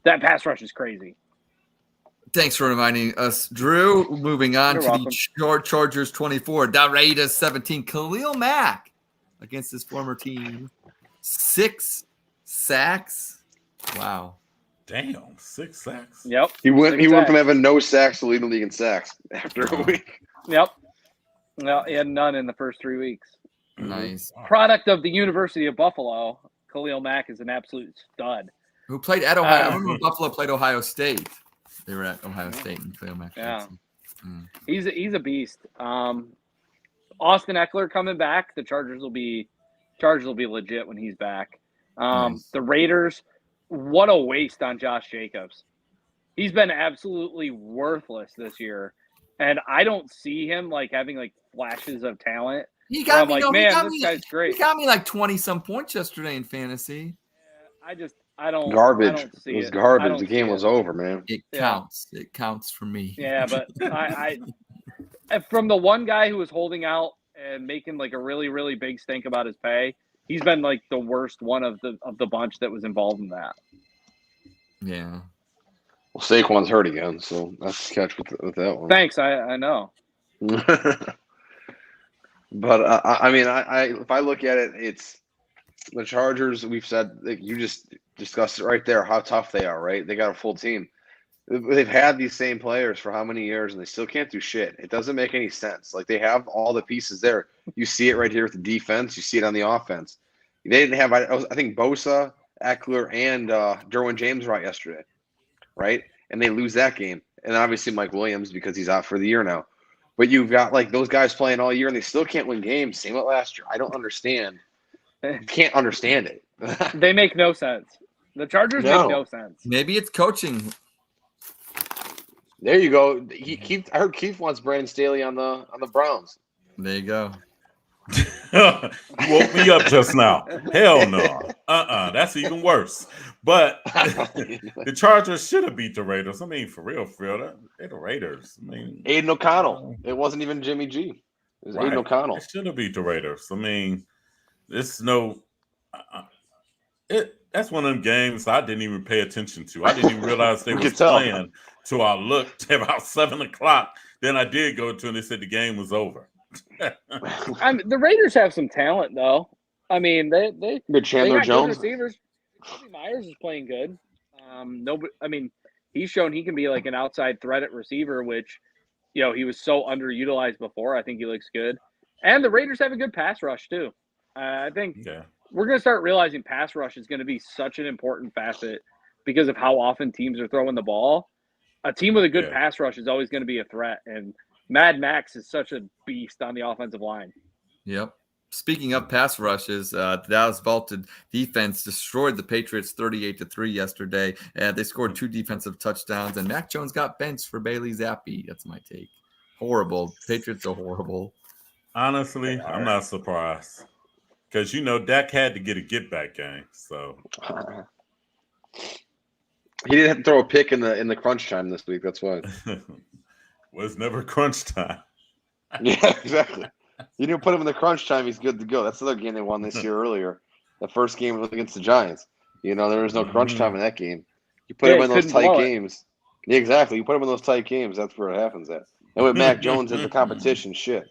that pass rush is crazy. Thanks for reminding us, Drew. Moving on the Chargers 24, the Raiders 17. Khalil Mack against his former team. 6 sacks. Wow. Damn, 6 sacks. Yep. He went from having no sacks to leading the league in sacks after a week. Yep. Well, he had none in the first 3 weeks. Nice. Product of the University of Buffalo, Khalil Mack is an absolute stud. Who played at Ohio? I remember when Buffalo played Ohio State. They were at Ohio State and Khalil Mack. Yeah. He's a beast. Austin Eckler coming back. The Chargers will be legit when he's back. Nice. The Raiders, what a waste on Josh Jacobs. He's been absolutely worthless this year, and I don't see him having flashes of talent. He got me. This guy's great. He got me 20-some points yesterday in fantasy. I don't. Garbage. I don't see it was it. garbage. The game was over, man. It counts. It counts for me. Yeah, but I from the one guy who was holding out and making a really, really big stink about his pay, he's been the worst one of the bunch that was involved in that. Yeah. Well, Saquon's hurt again, so that's the catch with that one. Thanks, I know. But if I look at it, it's the Chargers. We've said you just discussed it right there how tough they are. Right, they got a full team. They've had these same players for how many years, and they still can't do shit. It doesn't make any sense. They have all the pieces there. You see it right here with the defense. You see it on the offense. They didn't have. I think Bosa, Eckler, and Derwin James were out yesterday, right? And they lose that game. And obviously Mike Williams because he's out for the year now. But you've got those guys playing all year, and they still can't win games. Same with last year. I don't understand. Can't understand it. They make no sense. The Chargers make no sense. Maybe it's coaching. There you go. I heard Keith wants Brandon Staley on the Browns. There you go. You woke me up just now. Hell no. That's even worse. But the Chargers should have beat the Raiders. I mean, for real, they're the Raiders. I mean, Aiden O'Connell. It wasn't even Jimmy G. It was Aiden O'Connell. They should have beat the Raiders. I mean, it's no. That's one of them games I didn't even pay attention to. I didn't even realize they was playing till I looked at about 7:00. Then I did go to, and they said the game was over. The Raiders have some talent, though. I mean, they Chandler got Jones. good receivers. Kobe Myers is playing good. He's shown he can be like an outside threat at receiver, which, he was so underutilized before. I think he looks good. And the Raiders have a good pass rush, too. I think we're going to start realizing pass rush is going to be such an important facet because of how often teams are throwing the ball. A team with a good pass rush is always going to be a threat. And Mad Max is such a beast on the offensive line. Yep. Speaking of pass rushes, the Dallas vaulted defense destroyed the Patriots 38-3 yesterday. They scored 2 defensive touchdowns, and Mac Jones got benched for Bailey Zappi. That's my take. Horrible. Patriots are horrible. Honestly, I'm not surprised because Dak had to get a get-back game. So he didn't have to throw a pick in the crunch time this week. That's why. Was never crunch time. Yeah, exactly. You didn't put him in the crunch time, he's good to go. That's another game they won this year earlier. The first game was against the Giants. There was no crunch time in that game. You put him in those tight games. Yeah, exactly. You put him in those tight games, that's where it happens at. And with Mac Jones as the competition, shit.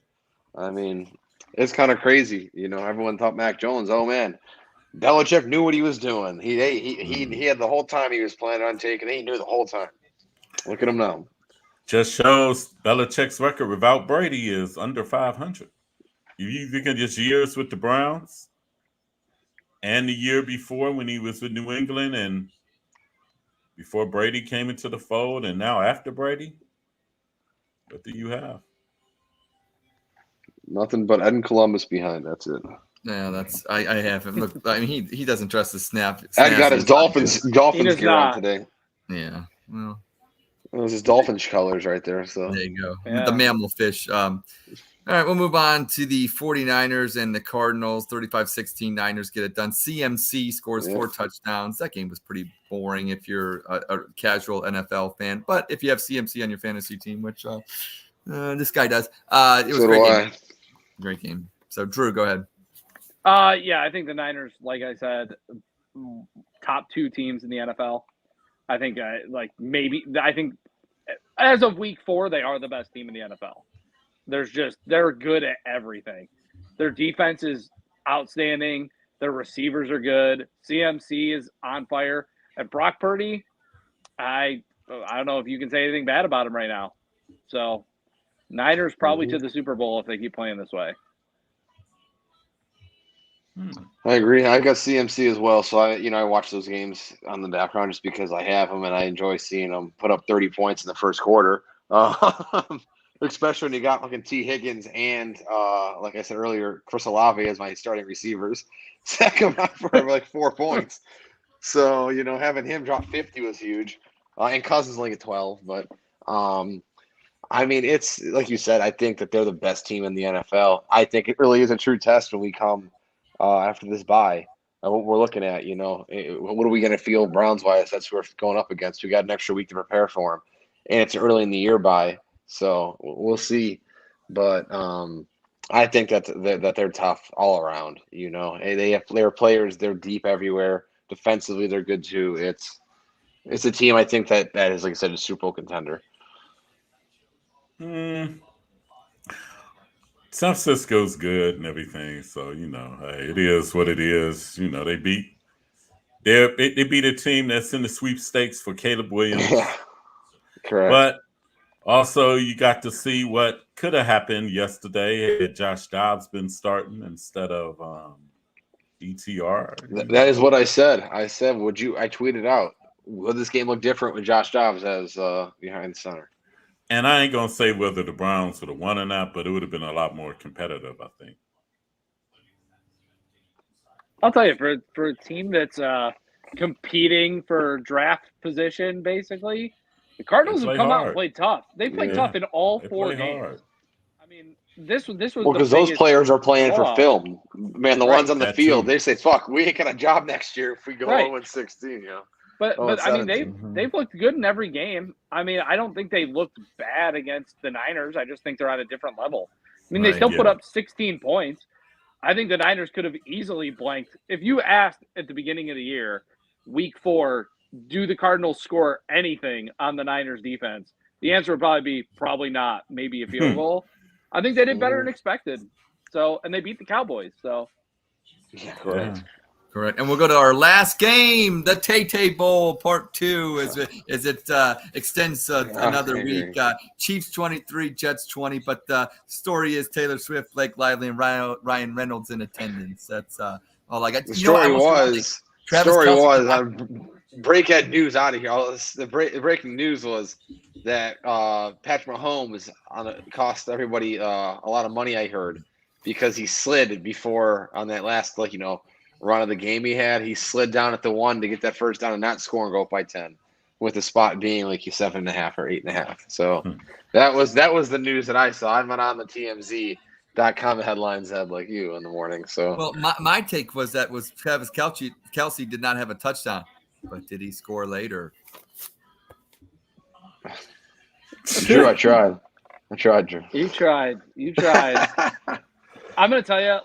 I mean, it's kind of crazy. Everyone thought Mac Jones, oh man, Belichick knew what he was doing. He had the whole time he was planning on taking it. He knew the whole time. Look at him now. Just shows Belichick's record without Brady is under 500. You think of just years with the Browns and the year before when he was with New England and before Brady came into the fold and now after Brady, what do you have? Nothing but Ed and Columbus behind. That's it. Yeah, I have him. Look, I mean, he doesn't trust the snap. Ed got his Dolphins gear on today. Yeah, well. It was his Dolphins colors right there. So there you go. Yeah. The mammal fish. All right, we'll move on to the 49ers and the Cardinals. 35-16 Niners get it done. CMC scores 4 touchdowns. That game was pretty boring if you're a casual NFL fan. But if you have CMC on your fantasy team, which this guy does, it was a great game. Great game. So, Drew, go ahead. I think the Niners, like I said, top 2 teams in the NFL. I think as of week 4, they are the best team in the NFL. They're good at everything. Their defense is outstanding. Their receivers are good. CMC is on fire. And Brock Purdy, I don't know if you can say anything bad about him right now. So Niners probably to the Super Bowl if they keep playing this way. I agree. I got CMC as well, so I watch those games on the background just because I have them and I enjoy seeing them put up 30 points in the first quarter. Especially when you got fucking T. Higgins and like I said earlier, Chris Olave as my starting receivers. Sack him out for like 4 points. So having him drop 50 was huge, and Cousins only at 12. But I mean, it's like you said. I think that they're the best team in the NFL. I think it really is a true test when we come. After this bye, what we're looking at, what are we going to feel Browns-wise? That's who we're going up against. We got an extra week to prepare for them, and it's early in the year bye, so we'll see. But I think that they're tough all around. They're players. They're deep everywhere. Defensively, they're good too. It's a team I think that is, like I said, a Super Bowl contender. San Francisco's good and everything, so hey, it is what it is. They beat a team that's in the sweepstakes for Caleb Williams. Yeah, correct. But also, you got to see what could have happened yesterday had Josh Dobbs been starting instead of ETR. That is what I said. I tweeted out, will this game look different with Josh Dobbs as behind the center? And I ain't going to say whether the Browns would have won or not, but it would have been a lot more competitive, I think. I'll tell you, for a team that's competing for draft position, basically, The Cardinals They have play come out and hard. played tough. They played tough in all They 4 play games. hard. I mean, this was because the those biggest players are playing for blowout. film. Man, the Right. ones on the That field, too. they say, "Fuck, we ain't got a job next year if we go Right. 0-16." You know. But I mean, 17. they've looked good in every game. I mean, I don't think they looked bad against the Niners. I just think they're on a different level. I mean, they Right, still put yeah. up 16 points. I think the Niners could have easily blanked. If you asked at the beginning of the year, week 4, do the Cardinals score anything on the Niners defense? The answer would probably be probably not, maybe a field goal. I think they did better than expected. So, and they beat the Cowboys. So, Yeah, correct. Yeah. Correct. And we'll go to our last game, the Tay Bowl Part 2, as it extends another week. Chiefs 23, Jets 20. But the story is Taylor Swift, Blake Lively, and Ryan Reynolds in attendance. That's all I got. The story was breaking news out of here. The breaking news was that Patrick Mahomes cost everybody a lot of money, I heard, because he slid before on that last run of the game he had. He slid down at the 1 to get that first down and not score and go up by 10, with the spot being 7.5 or 8.5. So that was the news that I saw. I'm not on the TMZ.com headlines like you in the morning. So well, my take was Travis Kelce did not have a touchdown, but did he score later? Drew, I tried, Drew. you tried. I'm going to tell you,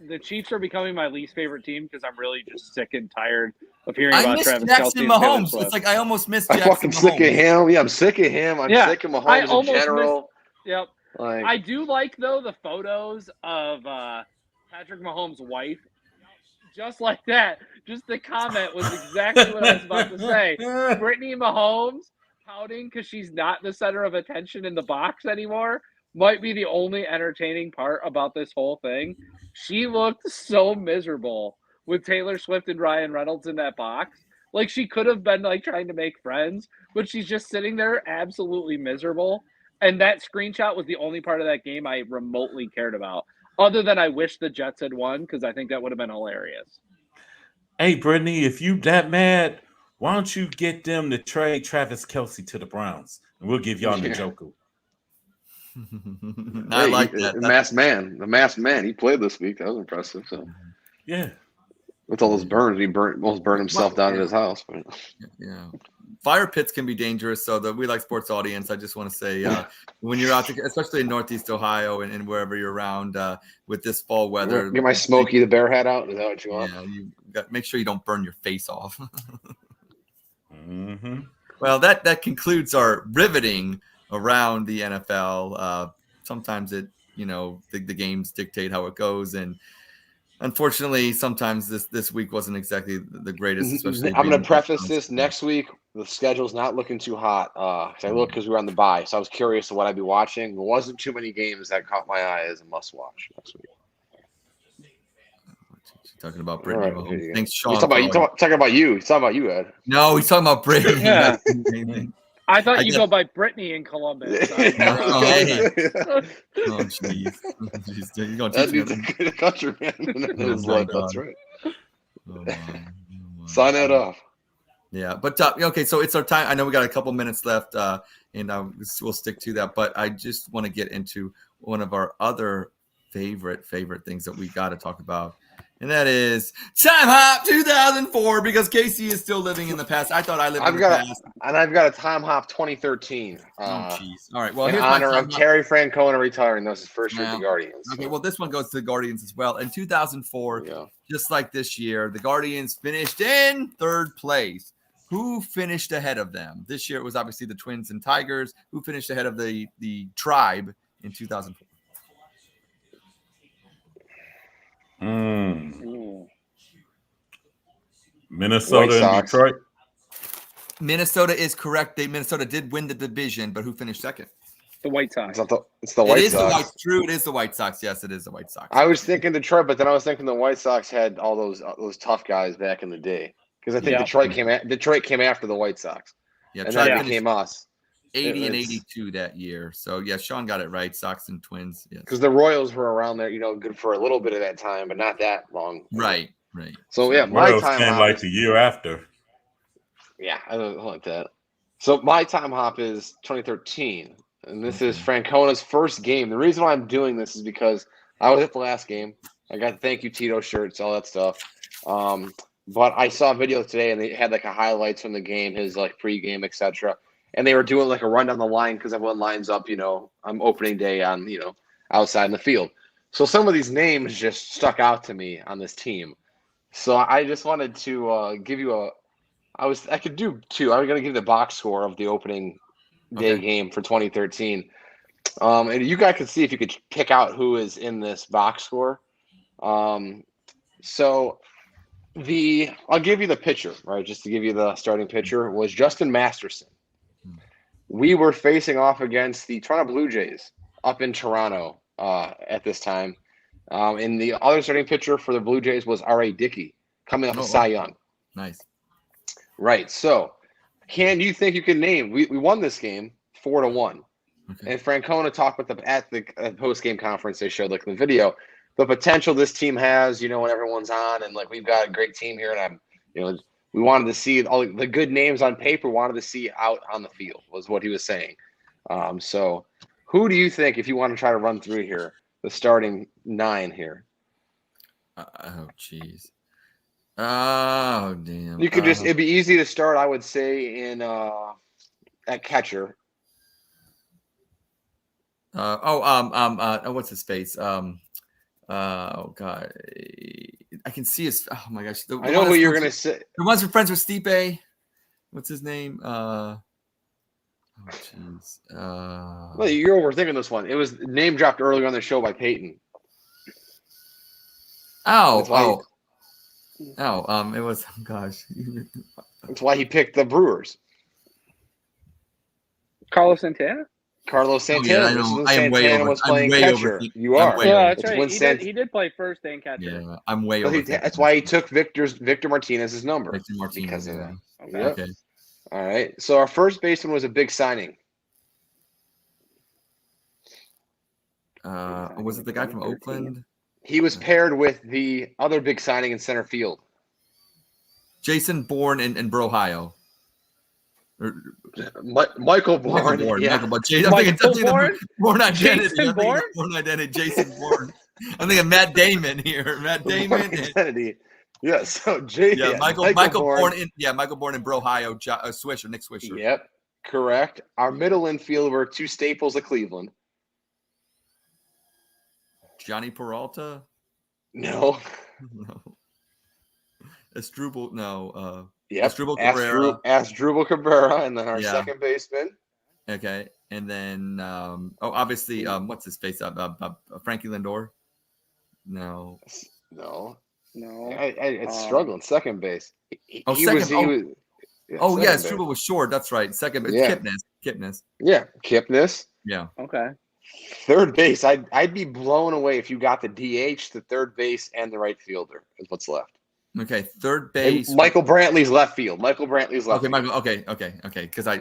the Chiefs are becoming my least favorite team because I'm really just sick and tired of hearing about Travis Jackson Kelce Mahomes. and It's I almost missed I'm Jackson fucking Mahomes. sick of him. Yeah, I'm sick of him. I'm sick of Mahomes in general. Yep. I do like, though, the photos of Patrick Mahomes' wife. Just like that. Just the comment was exactly what I was about to say. Brittany Mahomes pouting because she's not the center of attention in the box anymore might be the only entertaining part about this whole thing. She looked so miserable with Taylor Swift and Ryan Reynolds in that box. She could have been trying to make friends, but she's just sitting there absolutely miserable. And that screenshot was the only part of that game I remotely cared about, other than I wish the Jets had won because I think that would have been hilarious. Hey, Brittany, if you that mad, why don't you get them to trade Travis Kelce to the Browns, and we'll give y'all Njoku. I like that. The masked man. He played this week. That was impressive. So yeah, with all those burns, he almost burned himself down in his house. But. Yeah, fire pits can be dangerous. So the We Like Sports audience, I just want to say, when you're out, especially in Northeast Ohio and wherever you're around with this fall weather, get my Smokey the Bear hat out. Is that what you want? Yeah, you got make sure you don't burn your face off. Mm-hmm. Well, that concludes our riveting around the NFL. Sometimes the games dictate how it goes, and unfortunately, sometimes this week wasn't exactly the greatest. Especially, I'm going to preface this. Next week, the schedule's not looking too hot. I look because we were on the bye, so I was curious of what I'd be watching. There wasn't too many games that caught my eye as a must-watch next week. Talking about Brittany Mahomes. Thanks, Sean. He's talking about you. He's talking about you, Ed. No, he's talking about Brittany. Yeah. I thought you go by Brittany in Columbus. Oh, jeez. You're going to teach me. Good country, man. That's right. Oh, Sign that off. Yeah, but okay, so it's our time. I know we got a couple minutes left, and we'll stick to that. But I just want to get into one of our other favorite things that we got to talk about. And that is Timehop 2004, because Casey is still living in the past. I thought I lived in the past. And I've got a Timehop 2013. Oh, jeez. All right. Well, in here's honor of Terry Francona retiring. That was his first year at the Guardians. Okay, well, this one goes to the Guardians as well. In 2004, just like this year, the Guardians finished in third place. Who finished ahead of them? This year, it was obviously the Twins and Tigers. Who finished ahead of the Tribe in 2004? Minnesota and Detroit. Minnesota is correct. Minnesota did win the division, but who finished second? The White Sox. It's the White Sox. True, it is the White Sox. Yes, it is the White Sox. I was thinking Detroit, but then I was thinking the White Sox had all those tough guys back in the day, because I think Detroit came after the White Sox. Yeah, and then became us. 80 and 82 that year. So, yeah, Sean got it right. Sox and Twins. Because the Royals were around there, good for a little bit of that time, but not that long. Right. So, yeah, my Royals time came like the year after. Yeah, I don't like that. So my time hop is 2013, and this is Francona's first game. The reason why I'm doing this is because I was at the last game. I got the thank you Tito shirts, all that stuff. But I saw a video today, and they had like a highlights from the game, his like pregame, etc. And they were doing like a run down the line because everyone lines up, on opening day on outside in the field. So some of these names just stuck out to me on this team. So I just wanted to give you I could do two. I was going to give the box score of the opening day game for 2013. And you guys could see if you could pick out who is in this box score. So I'll give you the pitcher, right? Just to give you the starting pitcher was Justin Masterson. We were facing off against the Toronto Blue Jays up in Toronto at this time. And the other starting pitcher for the Blue Jays was R.A. Dickey, coming off of Cy Young. Nice. Right. So, can you think you can name? We won this game 4-1, and Francona talked with at the post game conference. They showed like in the video the potential this team has. When everyone's on, and like we've got a great team here, and we wanted to see all the good names on paper. Wanted to see out on the field was what he was saying. So, who do you think, if you want to try to run through here, the starting 9 here? Oh, jeez. Oh, damn. You could it'd be easy to start, I would say, in at catcher. What's his face? Oh God, I can see his. Oh my gosh, I know who you're gonna say. The ones who are friends with Stipe. What's his name? Oh jeez. Well, you're overthinking this one. It was name dropped earlier on the show by Peyton. It was. Oh, gosh. That's why he picked the Brewers. Carlos Santana. Carlos Santana. I know. Santana was playing catcher. You are. Yeah, that's right. He did play first and catcher. Yeah, I'm way over. That's why he took Victor Martinez's number. Victor Martinez. Because of that. Okay. All right. So our first baseman was a big signing. Was it the guy from Oakland? He was paired with the other big signing in center field. Jason Bourne in Ohio. Michael Bourne. Yeah. Bourne Identity. Jason Bourne? Bourne Identity. Jason Bourne. I'm thinking Matt Damon here. Matt Damon. Identity. Yeah. So Michael Bourne Michael Bourne in Ohio. Nick Swisher. Yep. Correct. Our middle infield were two staples of Cleveland. Johnny Peralta? No. Asdrubal? No. Yep. Asdrubal Cabrera. Asdrubal Cabrera, and then our second baseman. Okay, and then obviously, what's his face? Frankie Lindor? No. It's struggling. Second base. Asdrubal was short. That's right. Second base. Yeah. Kipnis. Yeah, Kipnis. Yeah. Okay. Third base, I'd be blown away if you got the DH, the third base, and the right fielder is what's left. Okay, third base. And Michael Brantley's left field. Okay, Michael. Okay. Because I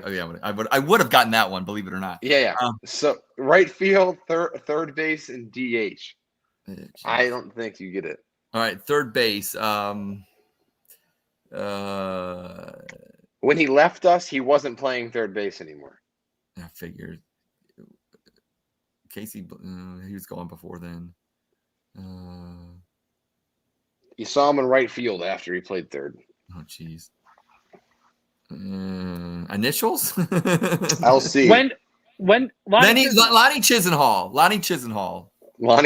would have gotten that one, believe it or not. Yeah. So right field, third base, and DH. I don't think you get it. All right, third base. When he left us, he wasn't playing third base anymore. I figured. Casey, he was going before then. You saw him in right field after he played third. Oh, jeez. Initials? LC. When Lonnie Chisenhall. Lonnie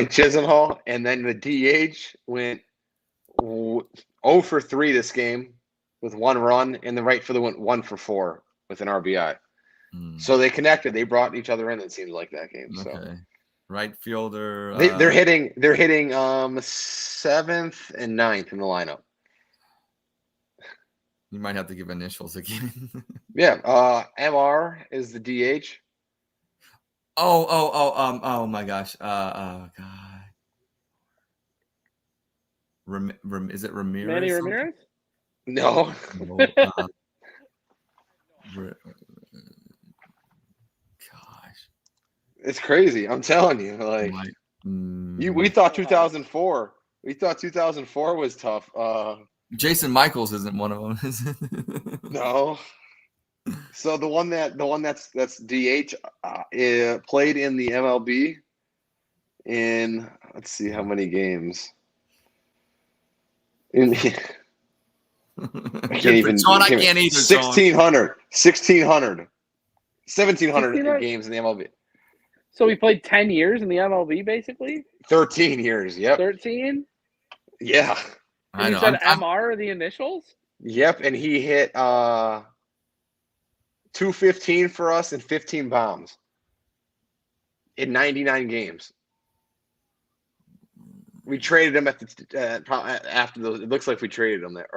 Chisenhall, and then the DH went 0 for 3 this game with 1 run, and the right fielder went 1 for 4 with an RBI. So they connected. They brought each other in. It seems like that game. So. Okay. Right fielder. They're hitting 7th and 9th in the lineup. You might have to give initials again. Yeah. MR is the DH. Oh my gosh. God. Is it Ramirez? Manny Ramirez? No. It's crazy. I'm telling you. Like we thought 2004. We thought 2004 was tough. Jason Michaels isn't one of them. No. So the one that's DH played in the MLB in, let's see how many games. I can't even. Sean, I can't either. 1,600 games in the MLB. So he played 10 years in the MLB, basically? 13 years, yep. 13? Yeah. And you said MR are the initials? Yep, and he hit 215 for us and 15 bombs in 99 games. We traded him after those. It looks like we traded him there,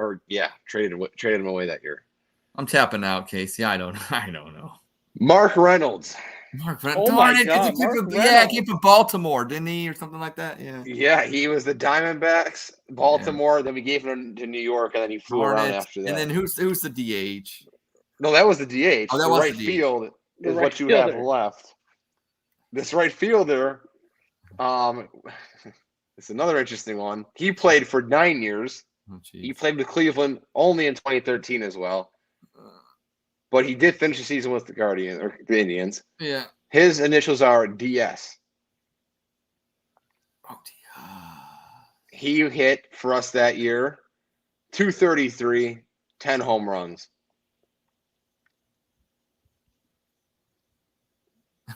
traded him away that year. I'm tapping out, Casey. I don't know. Mark Reynolds. Oh my God, came from Baltimore, didn't he, or something like that? Yeah. Yeah, he was the Diamondbacks, Baltimore. Yeah. Then we gave him to New York, and then he flew around after that. And then who's the DH? No, that was the DH. Oh, that was right the DH. Field is what you have left. This right fielder, it's another interesting one. He played for 9 years. Oh, he played with Cleveland only in 2013 as well. But he did finish the season with the Indians. Yeah. His initials are DS. Oh, he hit for us that year 233, 10 home runs.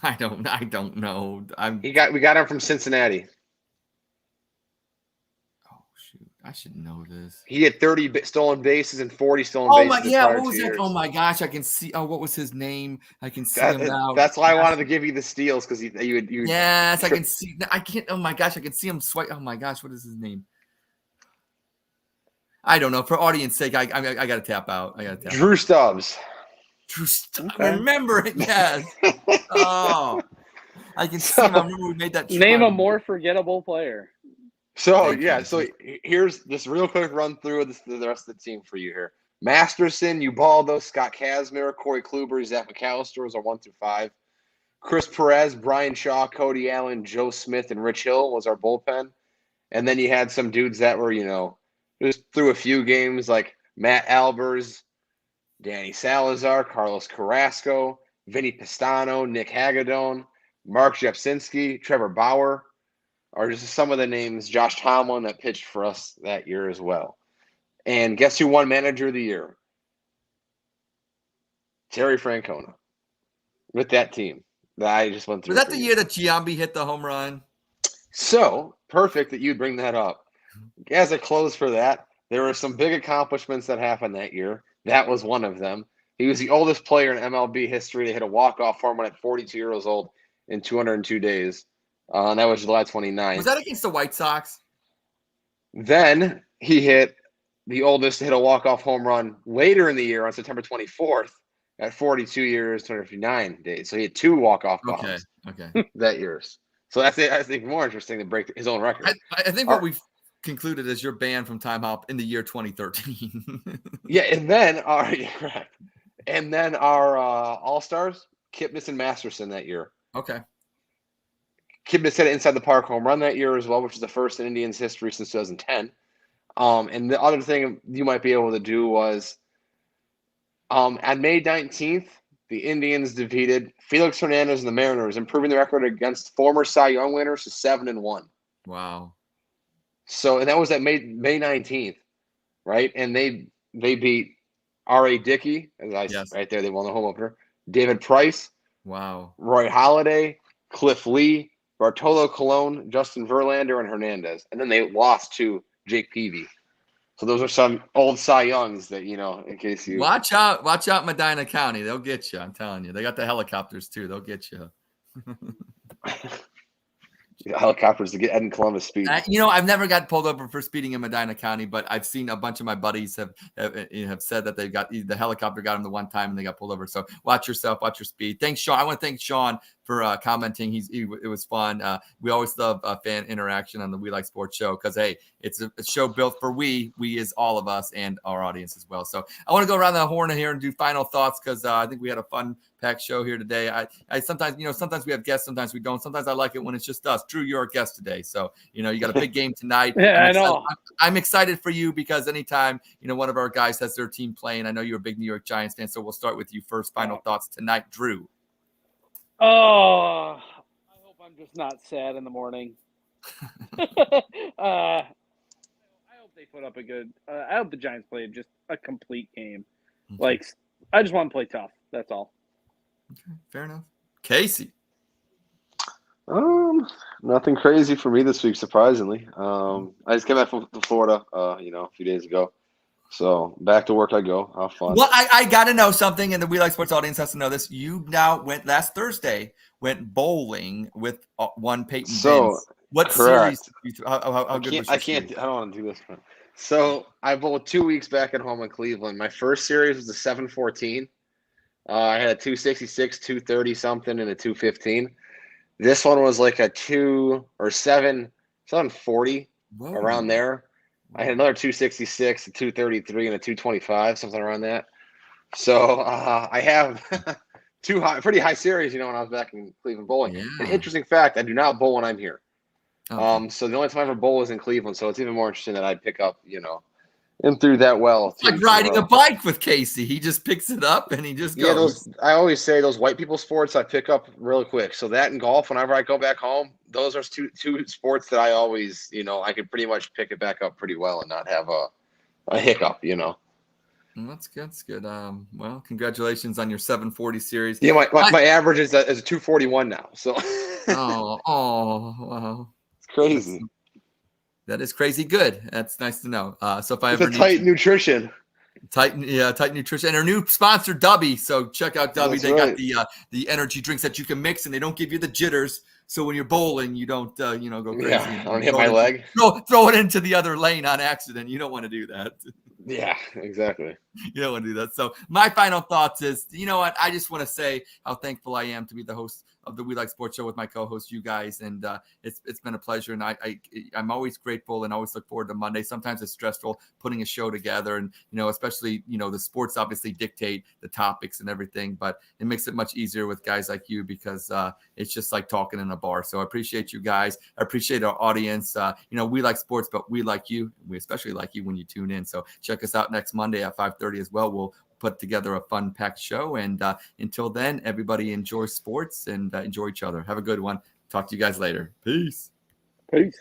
I don't know. We got him from Cincinnati. I should know this. He had 30 stolen bases and 40 stolen bases. Oh my, yeah. What was that? Years. Oh my gosh, I can see. Oh, what was his name? I can see him now. That's why I wanted to give you the steals because you. Yes, I can see. I can't. Oh my gosh, I can see him swipe. Oh my gosh, what is his name? I don't know. For audience sake, I got to tap out. Drew Stubbs. Okay. Remember it? Yes. Oh, I can see him. I remember we made that. Name a more forgettable player. So here's this real quick run through of the rest of the team for you here. Masterson, Ubaldo, Scott Kazmir, Corey Kluber, Zach McAllister was our 1 through 5. Chris Perez, Brian Shaw, Cody Allen, Joe Smith, and Rich Hill was our bullpen. And then you had some dudes that were, just through a few games like Matt Albers, Danny Salazar, Carlos Carrasco, Vinny Pistano, Nick Hagedorn, Mark Jepsinski, Trevor Bauer. Are just some of the names. Josh Tomlin that pitched for us that year as well. And guess who won Manager of the Year? Terry Francona with that team that I just went through. Was that the year that Giambi hit the home run? So perfect that you bring that up. As a close for that, there were some big accomplishments that happened that year. That was one of them. He was the oldest player in MLB history to hit a walk-off home run at 42 years old in 202 days. And that was July 29th. Was that against the White Sox? Then he hit the oldest to hit a walk-off home run later in the year on September 24th at 42 years, 259 days. So he had 2 walk-off bombs that year. So that's I think more interesting to break his own record. I think what we've concluded is you're banned from Timehop in the year 2013. Yeah, and then our All-Stars, Kipnis and Masterson that year. Okay. Kipnis hit an inside the park home run that year as well, which is the first in Indians history since 2010. And the other thing you might be able to do was on May 19th, the Indians defeated Felix Hernandez and the Mariners, improving the record against former Cy Young winners to 7-1. Wow. So, and that was at May 19th, right? And they beat R.A. Dickey, right there, they won the home opener. David Price. Wow. Roy Halladay, Cliff Lee, Bartolo Colon, Justin Verlander, and Hernandez. And then they lost to Jake Peavy. So those are some old Cy Youngs that, in case you... Watch out, Medina County. They'll get you, I'm telling you. They got the helicopters, too. They'll get you. Helicopters to get Ed and Columbus speed. I've never got pulled over for speeding in Medina County, but I've seen a bunch of my buddies have said that they got the helicopter got them the one time and they got pulled over. So watch yourself, watch your speed. Thanks, Sean. I want to thank Sean for commenting. It was fun. We always love fan interaction on the We Like Sportz Show because, hey, it's a show built for we is all of us and our audience as well. So I want to go around the horn here and do final thoughts because I think we had a fun packed show here today. I sometimes we have guests, sometimes we don't. Sometimes I like it when it's just us. Drew, you're our guest today. So, you got a big game tonight. Yeah, I know. I'm excited for you because anytime, one of our guys has their team playing, I know you're a big New York Giants fan. So we'll start with you first. Final thoughts tonight, Drew. Oh, I hope I'm just not sad in the morning. I hope they put up a good. I hope the Giants play just a complete game. Okay. I just want to play tough. That's all. Okay, fair enough. Casey. Nothing crazy for me this week, surprisingly. I just came back from Florida, a few days ago. So back to work I go. Have fun. Well, I got to know something, and the We Like Sportz audience has to know this. You now last Thursday went bowling with one Peyton Vince. What correct. series? How good was your series? I don't want to do this. So I bowled 2 weeks back at home in Cleveland. My first series was a 7-14. I had a 266, 230 something, and a 215. This one was like a 740 around there. I had another 266, a 233, and a 225, something around that. So I have pretty high series, when I was back in Cleveland bowling. Yeah. An interesting fact, I do not bowl when I'm here. Okay. So the only time I ever bowl is in Cleveland. So it's even more interesting that I pick up, and threw that well. It's like riding a bike with Casey. He just picks it up and he just goes. I always say those white people sports I pick up really quick. So that and golf, whenever I go back home, those are two sports that I always, I could pretty much pick it back up pretty well and not have a hiccup, Well, that's good. That's good. Well, congratulations on your 740 series. Yeah, my average is a 241 now. So wow. It's crazy. That is crazy good. That's nice to know. So if I it's ever a tight nutrition. Tight nutrition and our new sponsor Dubby. So check out Dubby. That's they right. got the energy drinks that you can mix and they don't give you the jitters. So when you're bowling, you don't go crazy. Yeah, I don't hit my leg. Throw it into the other lane on accident. You don't want to do that. Yeah, exactly. You don't want to do that. So my final thoughts is, you know what? I just want to say how thankful I am to be the host of the We Like Sportz Show with my co-host, you guys. And it's been a pleasure. And I'm always grateful and always look forward to Monday. Sometimes it's stressful putting a show together. And, especially, the sports obviously dictate the topics and everything. But it makes it much easier with guys like you because it's just like talking in a bar. So I appreciate you guys. I appreciate our audience. We like sports, but we like you. We especially like you when you tune in. So check us out next Monday at 5:30 as well. We'll put together a fun packed show. And until then, everybody enjoy sports and enjoy each other. Have a good one. Talk to you guys later. Peace. Peace.